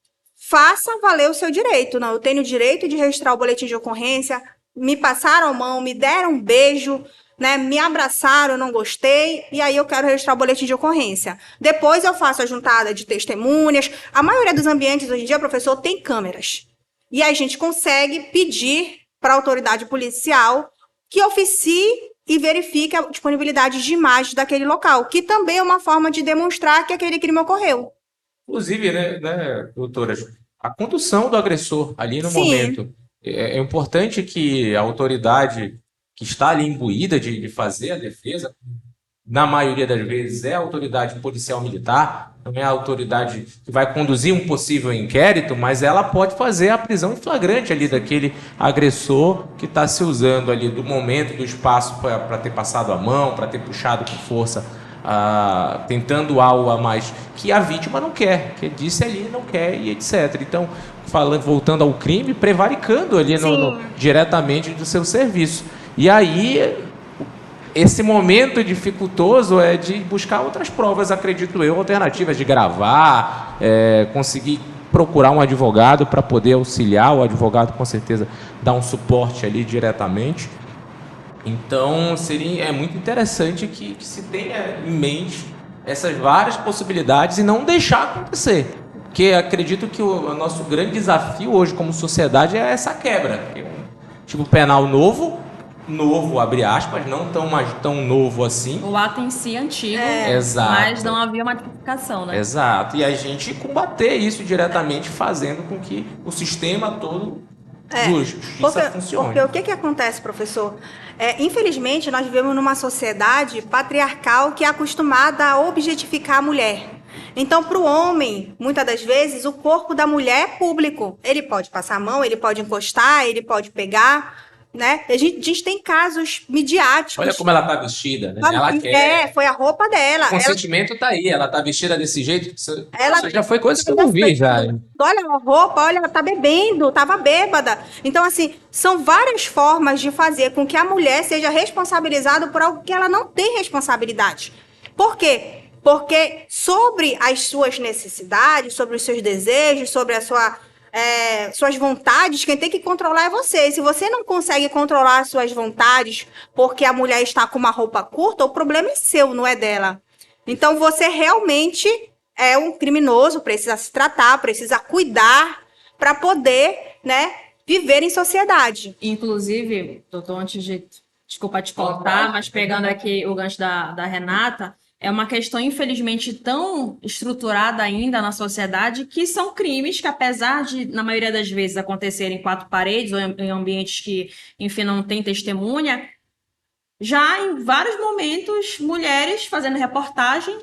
Faça valer o seu direito. Não, eu tenho o direito de registrar o boletim de ocorrência, me passaram a mão, me deram um beijo, né, me abraçaram, eu não gostei, e aí eu quero registrar o boletim de ocorrência. Depois eu faço a juntada de testemunhas. A maioria dos ambientes hoje em dia, professor, tem câmeras. E aí a gente consegue pedir para a autoridade policial que oficie e verifique a disponibilidade de imagens daquele local, que também é uma forma de demonstrar que aquele crime ocorreu. Inclusive, né, doutora, a condução do agressor ali no Sim. momento. É importante que a autoridade que está ali imbuída de fazer a defesa, na maioria das vezes é a autoridade policial militar, não é a autoridade que vai conduzir um possível inquérito, mas ela pode fazer a prisão em flagrante ali daquele agressor que está se usando ali do momento, do espaço para ter passado a mão, para ter puxado com força, tentando algo a mais que a vítima não quer, que disse ali não quer e etc. Então, voltando ao crime, prevaricando ali diretamente do seu serviço. E aí, esse momento dificultoso é de buscar outras provas, acredito eu, alternativas de gravar, conseguir procurar um advogado para poder auxiliar, o advogado com certeza dá um suporte ali diretamente. Então, é muito interessante que se tenha em mente essas várias possibilidades e não deixar acontecer. Porque acredito que o nosso grande desafio hoje como sociedade é essa quebra. Tipo penal novo, abre aspas, não tão novo assim. O ato em si é antigo, Exato. Mas não havia uma tipificação, né? Exato. E a gente combater isso diretamente, fazendo com que o sistema todo de justiça funcione. Porque o que acontece, professor? Infelizmente, nós vivemos numa sociedade patriarcal que é acostumada a objetificar a mulher. Então, para o homem, muitas das vezes, o corpo da mulher é público. Ele pode passar a mão, ele pode encostar, ele pode pegar, né? A gente tem casos midiáticos. Olha como ela tá vestida, né? Ela quer. Foi a roupa dela. O consentimento tá aí, ela tá vestida desse jeito. Isso Ela já foi coisa que eu não vi já. Olha a roupa, olha, ela tá bebendo, tava bêbada. Então, assim, são várias formas de fazer com que a mulher seja responsabilizada por algo que ela não tem responsabilidade. Por quê? Porque sobre as suas necessidades, sobre os seus desejos, sobre suas vontades, quem tem que controlar é você. Se você não consegue controlar as suas vontades porque a mulher está com uma roupa curta, o problema é seu, não é dela. Então, você realmente é um criminoso, precisa se tratar, precisa cuidar para poder, né, viver em sociedade. Inclusive, doutor, desculpa te cortar, mas pegando aqui o gancho da Renata, é uma questão, infelizmente, tão estruturada ainda na sociedade que são crimes que, apesar de, na maioria das vezes, acontecerem em quatro paredes ou em ambientes que, enfim, não tem testemunha, já em vários momentos, mulheres fazendo reportagem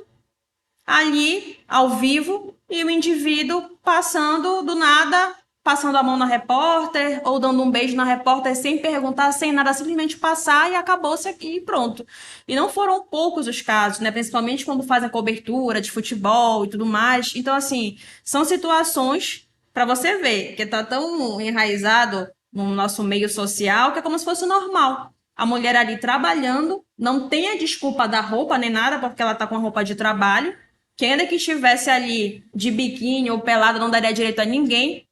ali, ao vivo, e o indivíduo passando do nada, passando a mão na repórter ou dando um beijo na repórter sem perguntar, sem nada, simplesmente passar e acabou-se aqui e pronto. E não foram poucos os casos, né? Principalmente quando fazem a cobertura de futebol e tudo mais. Então, assim, são situações para você ver que está tão enraizado no nosso meio social que é como se fosse normal. A mulher ali trabalhando, não tem a desculpa da roupa nem nada, porque ela está com a roupa de trabalho, que ainda que estivesse ali de biquíni ou pelada não daria direito a ninguém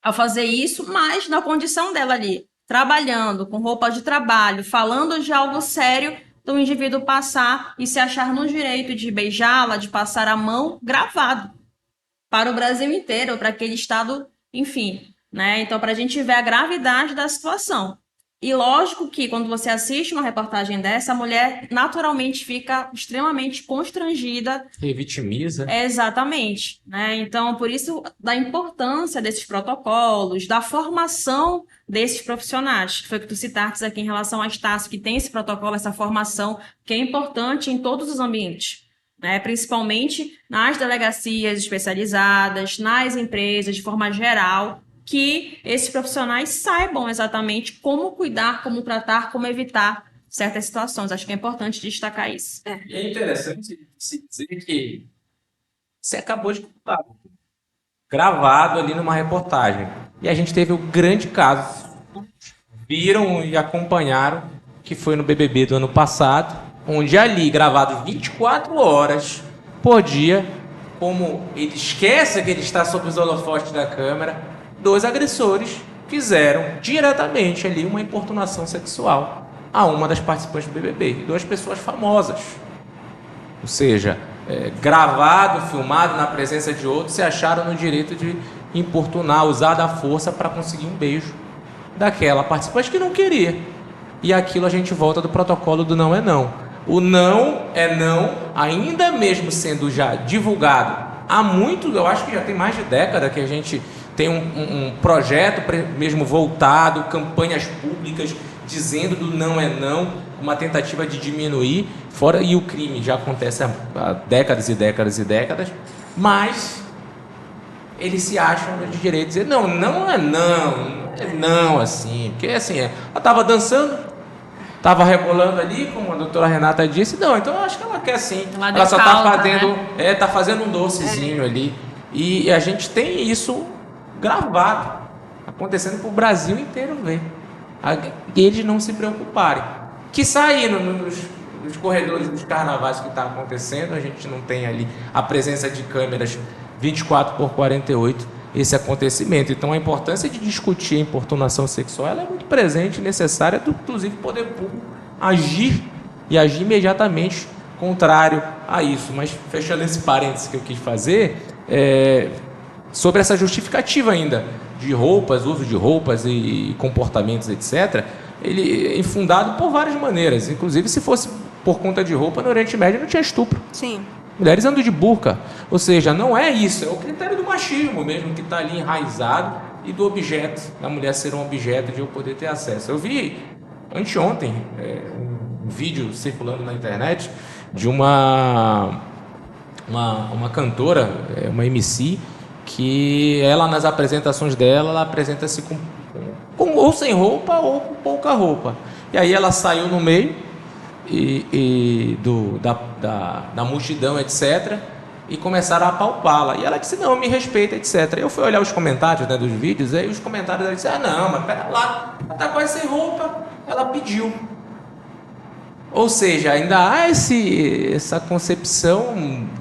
a fazer isso, mas na condição dela ali, trabalhando, com roupa de trabalho, falando de algo sério, do indivíduo passar e se achar no direito de beijá-la, de passar a mão, gravado para o Brasil inteiro, para aquele estado, enfim, né? Então, para a gente ver a gravidade da situação. E lógico que quando você assiste uma reportagem dessa, a mulher naturalmente fica extremamente constrangida. Revitimiza. Exatamente, né? Então, por isso, da importância desses protocolos, da formação desses profissionais, que foi o que tu citaste aqui em relação à Estácio, que tem esse protocolo, essa formação, que é importante em todos os ambientes, né? Principalmente nas delegacias especializadas, nas empresas, de forma geral, que esses profissionais saibam exatamente como cuidar, como tratar, como evitar certas situações. Acho que é importante destacar isso. E é interessante se dizer que você acabou de contar, gravado ali numa reportagem. E a gente teve o grande caso, viram e acompanharam, que foi no BBB do ano passado, onde ali, gravado 24 horas por dia, como ele esquece que ele está sob os holofotes da câmera, 2 agressores fizeram diretamente ali uma importunação sexual a uma das participantes do BBB, 2 pessoas famosas. Ou seja, gravado, filmado na presença de outros, se acharam no direito de importunar, usar da força para conseguir um beijo daquela participante que não queria. E aquilo a gente volta do protocolo do não é não. O não é não, ainda mesmo sendo já divulgado há muito, eu acho que já tem mais de década que a gente tem um projeto mesmo voltado, campanhas públicas dizendo do não é não, uma tentativa de diminuir, fora, e o crime já acontece há décadas e décadas e décadas, mas eles se acham de direito de dizer não é não assim, porque assim, ela estava dançando, estava rebolando ali, como a doutora Renata disse, não, então eu acho que ela quer sim, ela só está fazendo, né? Tá fazendo um docezinho ali, e a gente tem isso gravado, acontecendo para o Brasil inteiro ver. Eles não se preocuparem. Que saíram nos corredores dos carnavais que está acontecendo, a gente não tem ali a presença de câmeras 24/48, esse acontecimento. Então a importância de discutir a importunação sexual ela é muito presente e necessária do, inclusive, poder público agir e agir imediatamente contrário a isso. Mas fechando esse parênteses que eu quis fazer, sobre essa justificativa ainda de roupas, uso de roupas e comportamentos, etc., ele é infundado por várias maneiras. Inclusive, se fosse por conta de roupa, no Oriente Médio não tinha estupro. Sim. Mulheres andam de burca. Ou seja, não é isso, é o critério do machismo mesmo, que está ali enraizado, e do objeto, da mulher ser um objeto de eu poder ter acesso. Eu vi anteontem um vídeo circulando na internet de uma uma cantora, uma MC, que ela nas apresentações dela, ela apresenta-se ou sem roupa ou com pouca roupa. E aí ela saiu no meio da multidão, etc., e começaram a apalpá-la. E ela disse, não, me respeita, etc. Eu fui olhar os comentários, né, dos vídeos, aí os comentários ela disse, não, mas pera lá, ela tá quase sem roupa, ela pediu. Ou seja, ainda há essa concepção,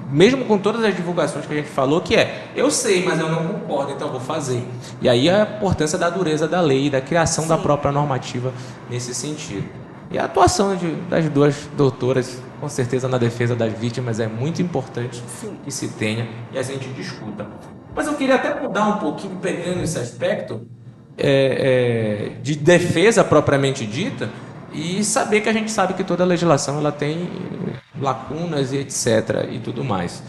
mesmo com todas as divulgações que a gente falou, que eu sei, mas eu não concordo, então eu vou fazer. E aí a importância da dureza da lei, da criação da própria normativa nesse sentido. E a atuação das duas doutoras, com certeza na defesa das vítimas, é muito importante que se tenha e a gente discuta. Mas eu queria até mudar um pouquinho, pegando esse aspecto de defesa propriamente dita, e saber que a gente sabe que toda legislação ela tem lacunas e etc. e tudo mais.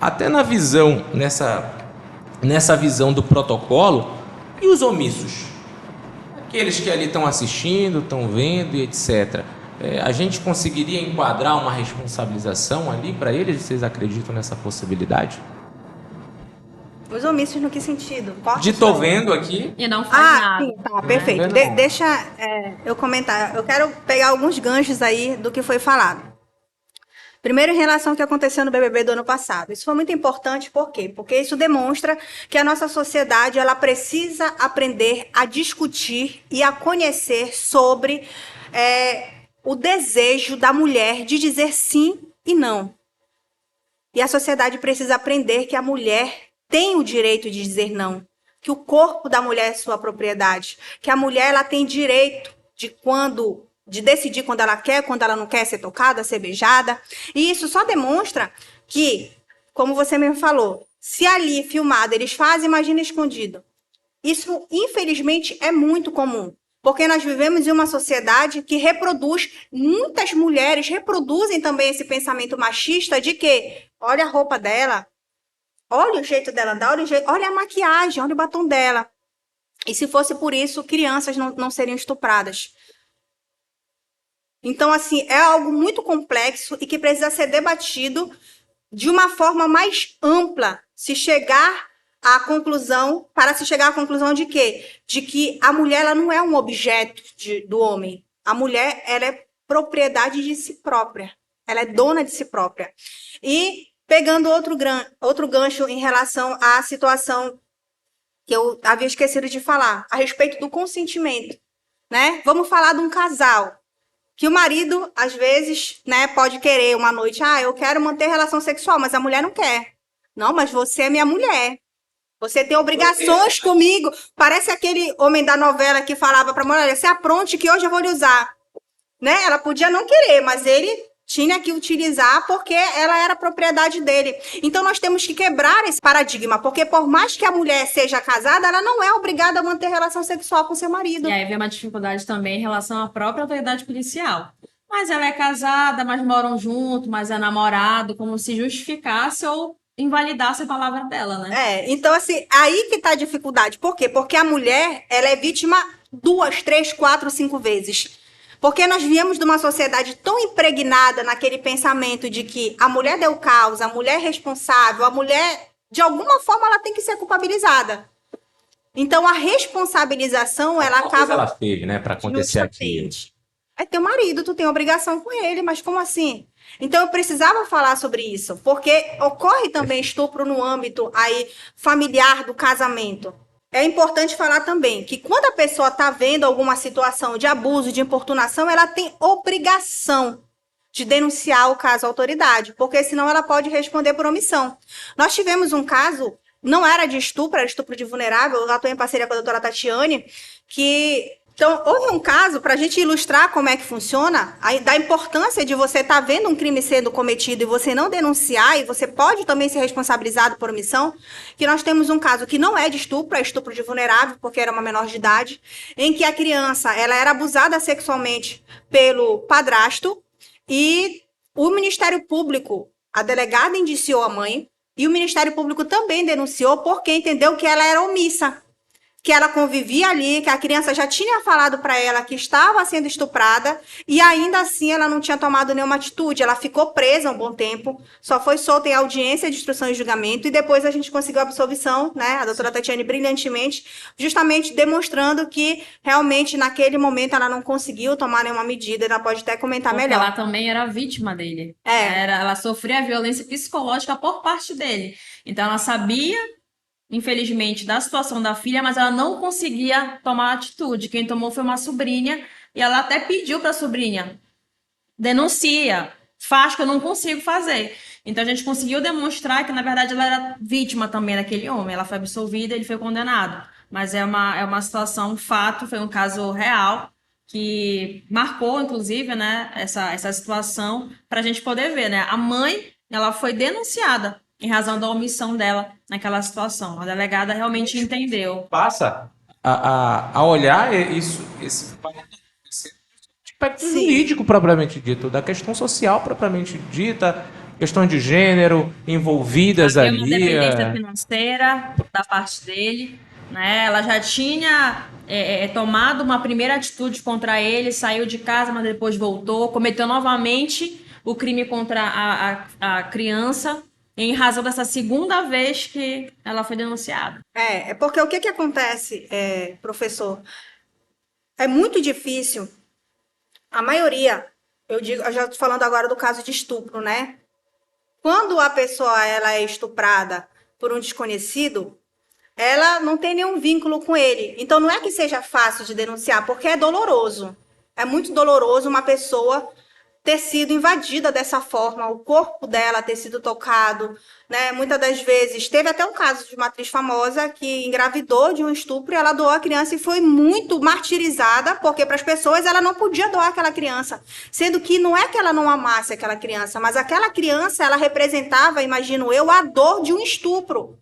Até na visão, nessa visão do protocolo, e os omissos? Aqueles que ali estão assistindo, estão vendo e etc. A gente conseguiria enquadrar uma responsabilização ali para eles? Vocês acreditam nessa possibilidade? Os omissos no que sentido? De tô vendo aqui. E não faz nada. Sim, tá, perfeito. Deixa eu comentar. Eu quero pegar alguns ganchos aí do que foi falado. Primeiro, em relação ao que aconteceu no BBB do ano passado. Isso foi muito importante, por quê? Porque isso demonstra que a nossa sociedade ela precisa aprender a discutir e a conhecer sobre o desejo da mulher de dizer sim e não. E a sociedade precisa aprender que a mulher tem o direito de dizer não, que o corpo da mulher é sua propriedade, que a mulher ela tem direito de decidir quando ela quer, quando ela não quer ser tocada, ser beijada. E isso só demonstra que, como você mesmo falou, se ali filmado eles fazem, imagina escondido. Isso, infelizmente, é muito comum. Porque nós vivemos em uma sociedade que reproduz, muitas mulheres reproduzem também esse pensamento machista de que, olha a roupa dela, olha o jeito dela andar, olha a maquiagem, olha o batom dela. E se fosse por isso, crianças não seriam estupradas. Então, assim, é algo muito complexo e que precisa ser debatido de uma forma mais ampla, para se chegar à conclusão de quê? De que a mulher ela não é um objeto do homem. A mulher ela é propriedade de si própria. Ela é dona de si própria. E pegando outro gancho em relação à situação que eu havia esquecido de falar, a respeito do consentimento, né? Vamos falar de um casal que o marido, às vezes, né, pode querer uma noite, eu quero manter relação sexual, mas a mulher não quer. Não, mas você é minha mulher. Você tem obrigações comigo. Parece aquele homem da novela que falava para a mulher, se apronte que hoje eu vou lhe usar. Né? Ela podia não querer, mas ele tinha que utilizar porque ela era propriedade dele. Então, nós temos que quebrar esse paradigma, porque por mais que a mulher seja casada, ela não é obrigada a manter relação sexual com seu marido. E aí vem uma dificuldade também em relação à própria autoridade policial. Mas ela é casada, mas moram junto, mas é namorado, como se justificasse ou invalidasse a palavra dela, né? Então, assim, aí que tá a dificuldade. Por quê? Porque a mulher, ela é vítima 2, 3, 4, 5 vezes. Porque nós viemos de uma sociedade tão impregnada naquele pensamento de que a mulher deu causa, a mulher é responsável, a mulher, de alguma forma, ela tem que ser culpabilizada. Então, a responsabilização, ela acaba... Coisa ela fez, né, para acontecer aquilo. É teu marido, tu tem obrigação com ele, mas como assim? Então, eu precisava falar sobre isso, porque ocorre também estupro no âmbito aí familiar do casamento. É importante falar também que quando a pessoa está vendo alguma situação de abuso, de importunação, ela tem obrigação de denunciar o caso à autoridade, porque senão ela pode responder por omissão. Nós tivemos um caso, não era de estupro, era estupro de vulnerável, eu atuei em parceria com a doutora Tatiane, Então, houve um caso, para a gente ilustrar como é que funciona, da importância de você estar vendo um crime sendo cometido e você não denunciar, e você pode também ser responsabilizado por omissão, que nós temos um caso que não é de estupro, é estupro de vulnerável, porque era uma menor de idade, em que a criança ela era abusada sexualmente pelo padrasto, e o Ministério Público, a delegada indiciou a mãe, e o Ministério Público também denunciou porque entendeu que ela era omissa. que ela convivia ali, que a criança já tinha falado para ela que estava sendo estuprada e ainda assim ela não tinha tomado nenhuma atitude. Ela ficou presa um bom tempo, só foi solta em audiência de instrução e julgamento e depois a gente conseguiu a absolvição, né? A doutora Tatiane brilhantemente, justamente demonstrando que realmente naquele momento ela não conseguiu tomar nenhuma medida. Ela pode até comentar Porque melhor. ela também era vítima dele. É. Ela sofria violência psicológica por parte dele. Então ela sabia, infelizmente, da situação da filha, mas ela não conseguia tomar atitude. Quem tomou foi uma sobrinha e ela até pediu para a sobrinha: denuncia, faz que eu não consigo fazer. Então a gente conseguiu demonstrar que, na verdade, ela era vítima também daquele homem. Ela foi absolvida, ele foi condenado. Mas é uma situação, um fato, foi um caso real que marcou, inclusive, né, essa situação para a gente poder ver, né? A mãe, ela foi denunciada em razão da omissão dela naquela situação. A delegada realmente entendeu. Passa a olhar esse aspecto jurídico propriamente dito, da questão social propriamente dita, questões de gênero envolvidas Havia uma ali. dependência financeira da parte dele, né? Ela já tinha tomado uma primeira atitude contra ele, saiu de casa, mas depois voltou, cometeu novamente o crime contra a criança, em razão dessa segunda vez que ela foi denunciada. É porque o que acontece, professor? É muito difícil. A maioria, eu já estou falando agora do caso de estupro, né? Quando a pessoa ela é estuprada por um desconhecido, ela não tem nenhum vínculo com ele. Então não é que seja fácil de denunciar, porque é doloroso. É muito doloroso uma pessoa ter sido invadida dessa forma, o corpo dela ter sido tocado, né? Muitas das vezes, teve até um caso de uma atriz famosa que engravidou de um estupro e ela doou a criança e foi muito martirizada, porque para as pessoas ela não podia doar aquela criança, sendo que não é que ela não amasse aquela criança, mas aquela criança ela representava, imagino eu, a dor de um estupro.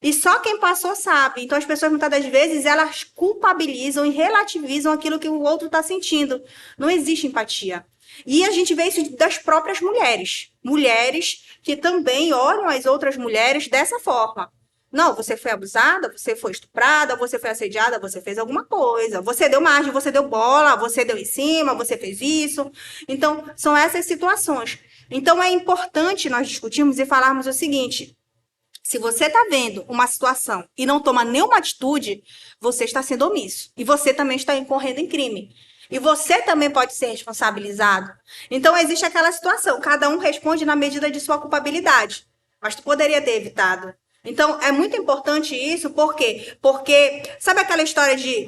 E só quem passou sabe. Então as pessoas muitas das vezes elas culpabilizam e relativizam aquilo que o outro está sentindo. Não existe empatia. E a gente vê isso das próprias mulheres. Mulheres que também olham as outras mulheres dessa forma. Não, você foi abusada, você foi estuprada, você foi assediada, você fez alguma coisa. Você deu margem, você deu bola, você deu em cima, você fez isso. Então, são essas situações. Então, é importante nós discutirmos e falarmos o seguinte: se você está vendo uma situação e não toma nenhuma atitude, você está sendo omisso. E você também está incorrendo em crime. E você também pode ser responsabilizado. Então, existe aquela situação. Cada um responde na medida de sua culpabilidade. Mas tu poderia ter evitado. Então, é muito importante isso. Por quê? Porque, sabe aquela história de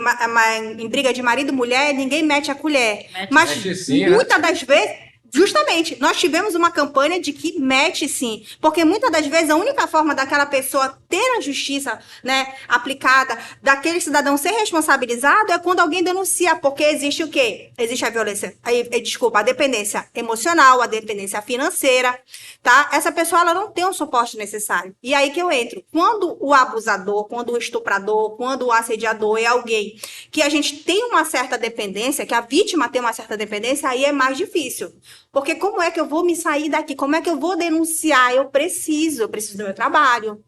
em briga de marido e mulher, ninguém mete a colher. Mas Mete sim, muitas das vezes... Justamente, nós tivemos uma campanha de que mete sim, porque muitas das vezes a única forma daquela pessoa ter a justiça, né, aplicada, daquele cidadão ser responsabilizado é quando alguém denuncia, porque existe o quê? Existe a violência, a dependência emocional, a dependência financeira, tá? Essa pessoa ela não tem o suporte necessário. E aí que eu entro. Quando o abusador, quando o estuprador, quando o assediador é alguém que a gente tem uma certa dependência, que a vítima tem uma certa dependência, aí é mais difícil. Porque como é que eu vou me sair daqui? Como é que eu vou denunciar? Eu preciso do meu trabalho.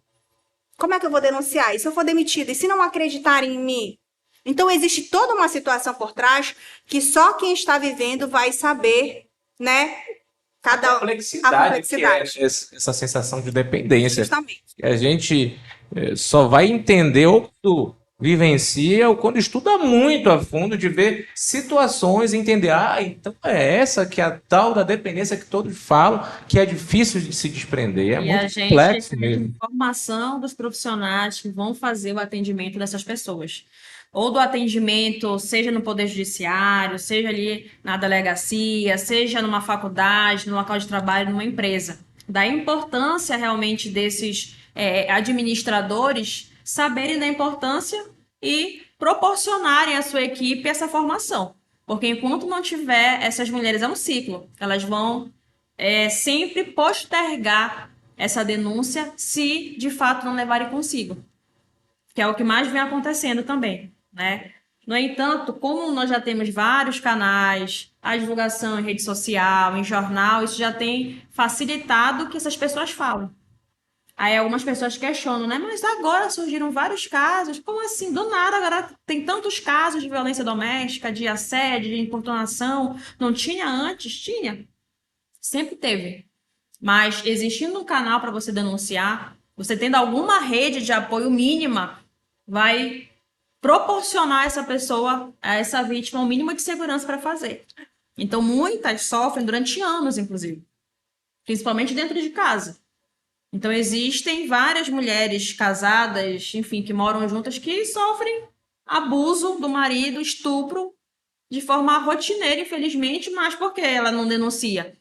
Como é que eu vou denunciar? E se eu for demitida? E se não acreditarem em mim? Então, existe toda uma situação por trás que só quem está vivendo vai saber, né? A complexidade que é essa sensação de dependência. Justamente. A gente só vai entender ou vivencia ou quando estuda muito a fundo de ver situações e entender, então é essa que é a tal da dependência que todos falam, que é difícil de se desprender. É muito complexo mesmo. Informação dos profissionais que vão fazer o atendimento dessas pessoas. Ou do atendimento, seja no Poder Judiciário, seja ali na delegacia, seja numa faculdade, no local de trabalho, numa empresa. Da importância realmente desses administradores saberem da importância e proporcionarem à sua equipe essa formação. Porque enquanto não tiver, essas mulheres, é um ciclo, elas vão sempre postergar essa denúncia se de fato não levarem consigo. Que é o que mais vem acontecendo também, né? No entanto, como nós já temos vários canais, a divulgação em rede social, em jornal, isso já tem facilitado que essas pessoas falam. Aí algumas pessoas questionam, né? Mas agora surgiram vários casos. Como assim? Do nada, agora tem tantos casos de violência doméstica, de assédio, de importunação. Não tinha antes? Tinha. Sempre teve. Mas existindo um canal para você denunciar, você tendo alguma rede de apoio mínima, vai proporcionar a essa pessoa, a essa vítima, um mínimo de segurança para fazer. Então, muitas sofrem durante anos, inclusive. Principalmente dentro de casa. Então, existem várias mulheres casadas, enfim, que moram juntas, que sofrem abuso do marido, estupro, de forma rotineira, infelizmente, mas por que ela não denuncia?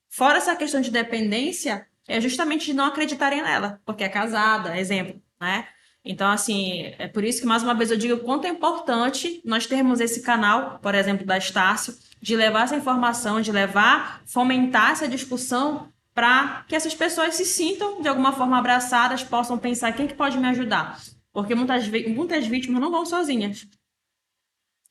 Fora essa questão de dependência, é justamente de não acreditarem nela, porque é casada, exemplo, né? Então, assim, é por isso que, mais uma vez, eu digo o quanto é importante nós termos esse canal, por exemplo, da Estácio, de levar essa informação, de levar, fomentar essa discussão para que essas pessoas se sintam, de alguma forma, abraçadas, possam pensar quem que pode me ajudar. Porque muitas vítimas não vão sozinhas.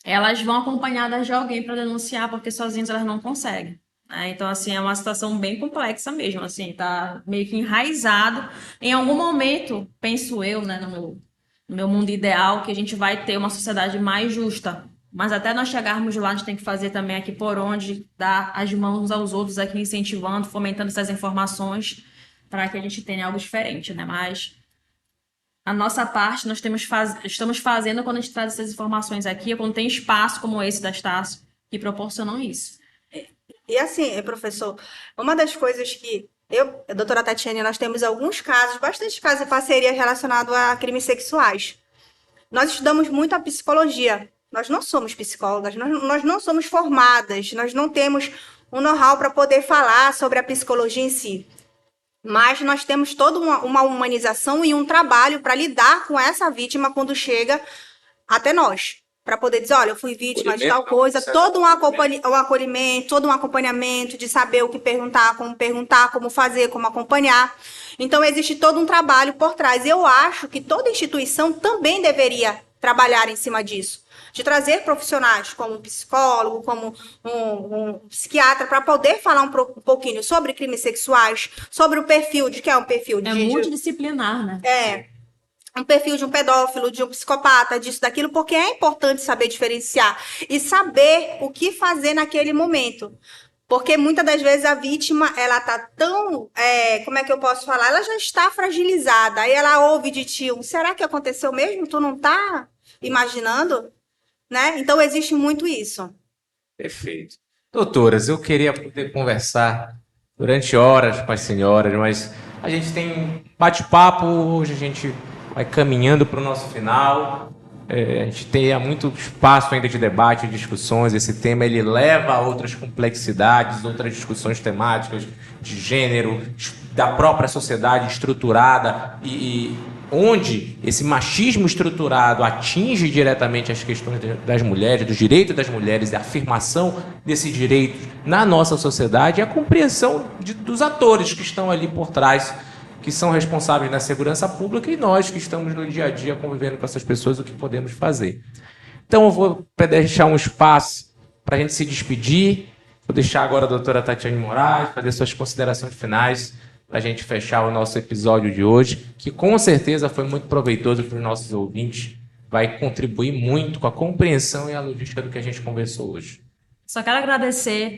Elas vão acompanhadas de alguém para denunciar, porque sozinhas elas não conseguem. Então, assim, é uma situação bem complexa mesmo, assim, tá meio que enraizado. Em algum momento, penso eu, né, no meu mundo ideal, que a gente vai ter uma sociedade mais justa. Mas até nós chegarmos lá, a gente tem que fazer também aqui por onde, dar as mãos uns aos outros aqui, incentivando, fomentando essas informações, para que a gente tenha algo diferente, né? Mas a nossa parte nós estamos fazendo quando a gente traz essas informações aqui, quando tem espaço como esse da Estácio, que proporcionam isso. E assim, professor, uma das coisas que a doutora Tatiane, nós temos alguns casos, bastante casos de parceria relacionado a crimes sexuais. Nós estudamos muito a psicologia. Nós não somos psicólogas, nós não somos formadas, nós não temos um know-how para poder falar sobre a psicologia em si. Mas nós temos toda uma humanização e um trabalho para lidar com essa vítima quando chega até nós. Para poder dizer, olha, eu fui vítima de tal coisa, todo um acolhimento, todo um acompanhamento de saber o que perguntar, como fazer, como acompanhar. Então, existe todo um trabalho por trás. Eu acho que toda instituição também deveria trabalhar em cima disso. De trazer profissionais como um psicólogo, como um psiquiatra, para poder falar um pouquinho sobre crimes sexuais, sobre o perfil, de que é um perfil de... É multidisciplinar, né? Um perfil de um pedófilo, de um psicopata, disso, daquilo, porque é importante saber diferenciar e saber o que fazer naquele momento. Porque muitas das vezes a vítima, ela tá tão, como é que eu posso falar? Ela já está fragilizada, aí ela ouve de ti, será que aconteceu mesmo? Tu não tá imaginando? Né? Então existe muito isso. Perfeito. Doutoras, eu queria poder conversar durante horas com as senhoras, mas a gente tem bate-papo, hoje a gente vai caminhando para o nosso final. A gente tem muito espaço ainda de debate, de discussões. Esse tema ele leva a outras complexidades, outras discussões temáticas de gênero, da própria sociedade estruturada e onde esse machismo estruturado atinge diretamente as questões das mulheres, dos direitos das mulheres e a afirmação desses direitos na nossa sociedade e a compreensão dos atores que estão ali por trás, que são responsáveis na segurança pública e nós que estamos no dia a dia convivendo com essas pessoas, o que podemos fazer. Então eu vou deixar um espaço para a gente se despedir, vou deixar agora a doutora Tatiane Moraes fazer suas considerações finais, para a gente fechar o nosso episódio de hoje, que com certeza foi muito proveitoso para os nossos ouvintes, vai contribuir muito com a compreensão e a logística do que a gente conversou hoje. Só quero agradecer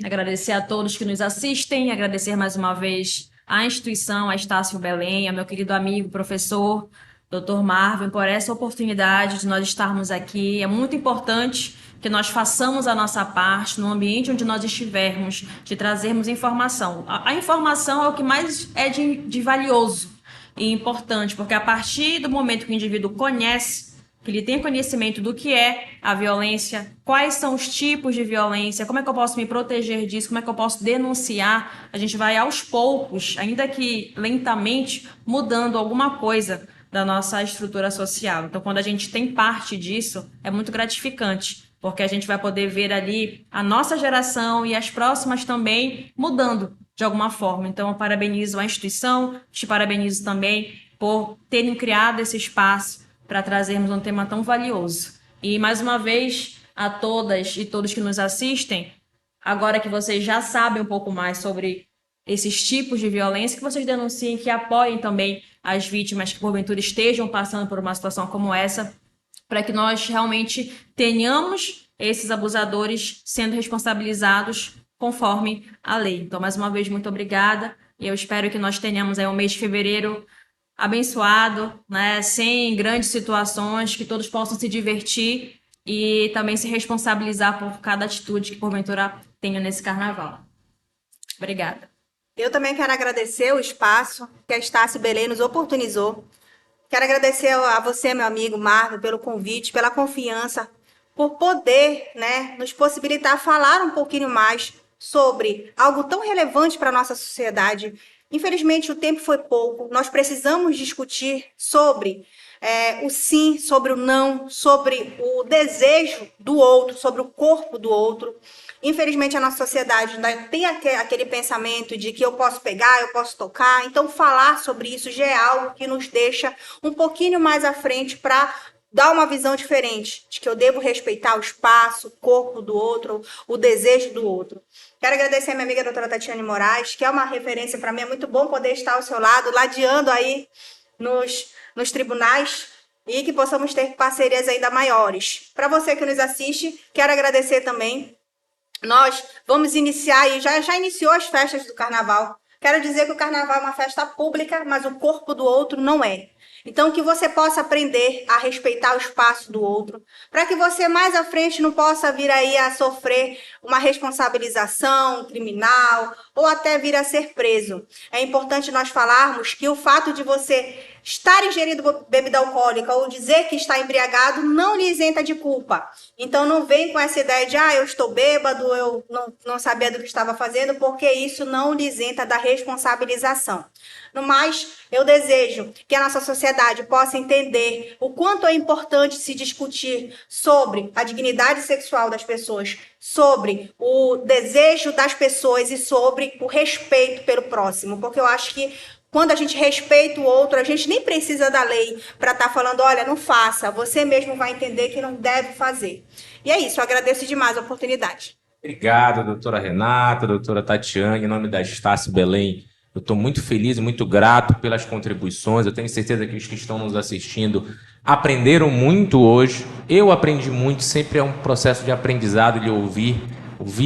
a todos que nos assistem, agradecer mais uma vez à instituição, a Estácio Belém, ao meu querido amigo, professor, Dr. Marvin, por essa oportunidade de nós estarmos aqui. É muito importante que nós façamos a nossa parte no ambiente onde nós estivermos, de trazermos informação. A informação é o que mais é de valioso e importante, porque a partir do momento que o indivíduo conhece, que ele tem conhecimento do que é a violência, quais são os tipos de violência, como é que eu posso me proteger disso, como é que eu posso denunciar, a gente vai aos poucos, ainda que lentamente, mudando alguma coisa da nossa estrutura social. Então, quando a gente tem parte disso, é muito gratificante, porque a gente vai poder ver ali a nossa geração e as próximas também mudando de alguma forma. Então, eu parabenizo a instituição, te parabenizo também por terem criado esse espaço para trazermos um tema tão valioso. E, mais uma vez, a todas e todos que nos assistem, agora que vocês já sabem um pouco mais sobre esses tipos de violência, que vocês denunciem, que apoiem também as vítimas que porventura estejam passando por uma situação como essa, para que nós realmente tenhamos esses abusadores sendo responsabilizados conforme a lei. Então, mais uma vez, muito obrigada, e eu espero que nós tenhamos aí um mês de fevereiro abençoado, né, sem grandes situações, que todos possam se divertir e também se responsabilizar por cada atitude que porventura tenha nesse carnaval. Obrigada. Eu também quero agradecer o espaço que a Estácio Belém nos oportunizou. Quero agradecer a você, meu amigo Marvin, pelo convite, pela confiança, por poder, né, nos possibilitar falar um pouquinho mais sobre algo tão relevante para a nossa sociedade. Infelizmente, o tempo foi pouco. Nós precisamos discutir sobre o sim, sobre o não, sobre o desejo do outro, sobre o corpo do outro. Infelizmente, a nossa sociedade ainda tem aquele pensamento de que eu posso pegar, eu posso tocar. Então, falar sobre isso já é algo que nos deixa um pouquinho mais à frente para dar uma visão diferente, de que eu devo respeitar o espaço, o corpo do outro, o desejo do outro. Quero agradecer a minha amiga doutora Tatiane Moraes, que é uma referência para mim. É muito bom poder estar ao seu lado, ladeando aí nos tribunais, e que possamos ter parcerias ainda maiores. Para você que nos assiste, quero agradecer também. Nós vamos iniciar, e já iniciou as festas do carnaval. Quero dizer que o carnaval é uma festa pública, mas o corpo do outro não é. Então, que você possa aprender a respeitar o espaço do outro, para que você mais à frente não possa vir aí a sofrer uma responsabilização criminal ou até vir a ser preso. É importante nós falarmos que o fato de você estar ingerindo bebida alcoólica ou dizer que está embriagado não lhe isenta de culpa. Então, não vem com essa ideia de eu estou bêbado, eu não sabia do que estava fazendo, porque isso não lhe isenta da responsabilização. No mais, eu desejo que a nossa sociedade possa entender o quanto é importante se discutir sobre a dignidade sexual das pessoas, sobre o desejo das pessoas e sobre o respeito pelo próximo, porque eu acho que quando a gente respeita o outro, a gente nem precisa da lei para estar falando, olha, não faça, você mesmo vai entender que não deve fazer. E é isso, eu agradeço demais a oportunidade. Obrigado, doutora Renata, doutora Tatiane, em nome da Estácio Belém. Eu estou muito feliz e muito grato pelas contribuições. Eu tenho certeza que os que estão nos assistindo aprenderam muito hoje. Eu aprendi muito, sempre é um processo de aprendizado de ouvir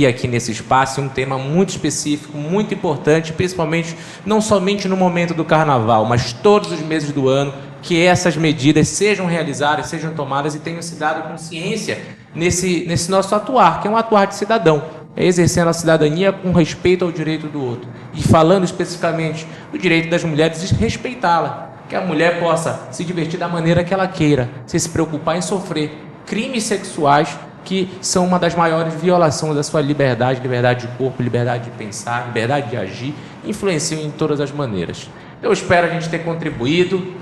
aqui nesse espaço um tema muito específico, muito importante, principalmente não somente no momento do carnaval, mas todos os meses do ano, que essas medidas sejam realizadas, sejam tomadas e tenham se dado consciência nesse nosso atuar, que é um atuar de cidadão. É exercendo a cidadania com respeito ao direito do outro. E falando especificamente do direito das mulheres, de respeitá-la. Que a mulher possa se divertir da maneira que ela queira, sem se preocupar em sofrer crimes sexuais, que são uma das maiores violações da sua liberdade de corpo, liberdade de pensar, liberdade de agir, influenciam em todas as maneiras. Eu espero a gente ter contribuído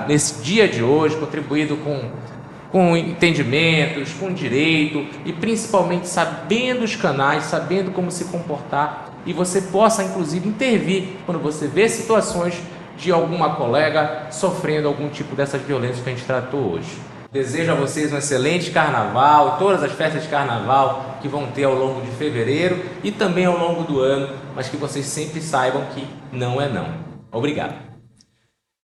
nesse dia de hoje, contribuído com entendimentos, com direito e principalmente sabendo os canais, sabendo como se comportar, e você possa inclusive intervir quando você vê situações de alguma colega sofrendo algum tipo dessas violências que a gente tratou hoje. Desejo a vocês um excelente carnaval e todas as festas de carnaval que vão ter ao longo de fevereiro e também ao longo do ano, mas que vocês sempre saibam que não é não. Obrigado.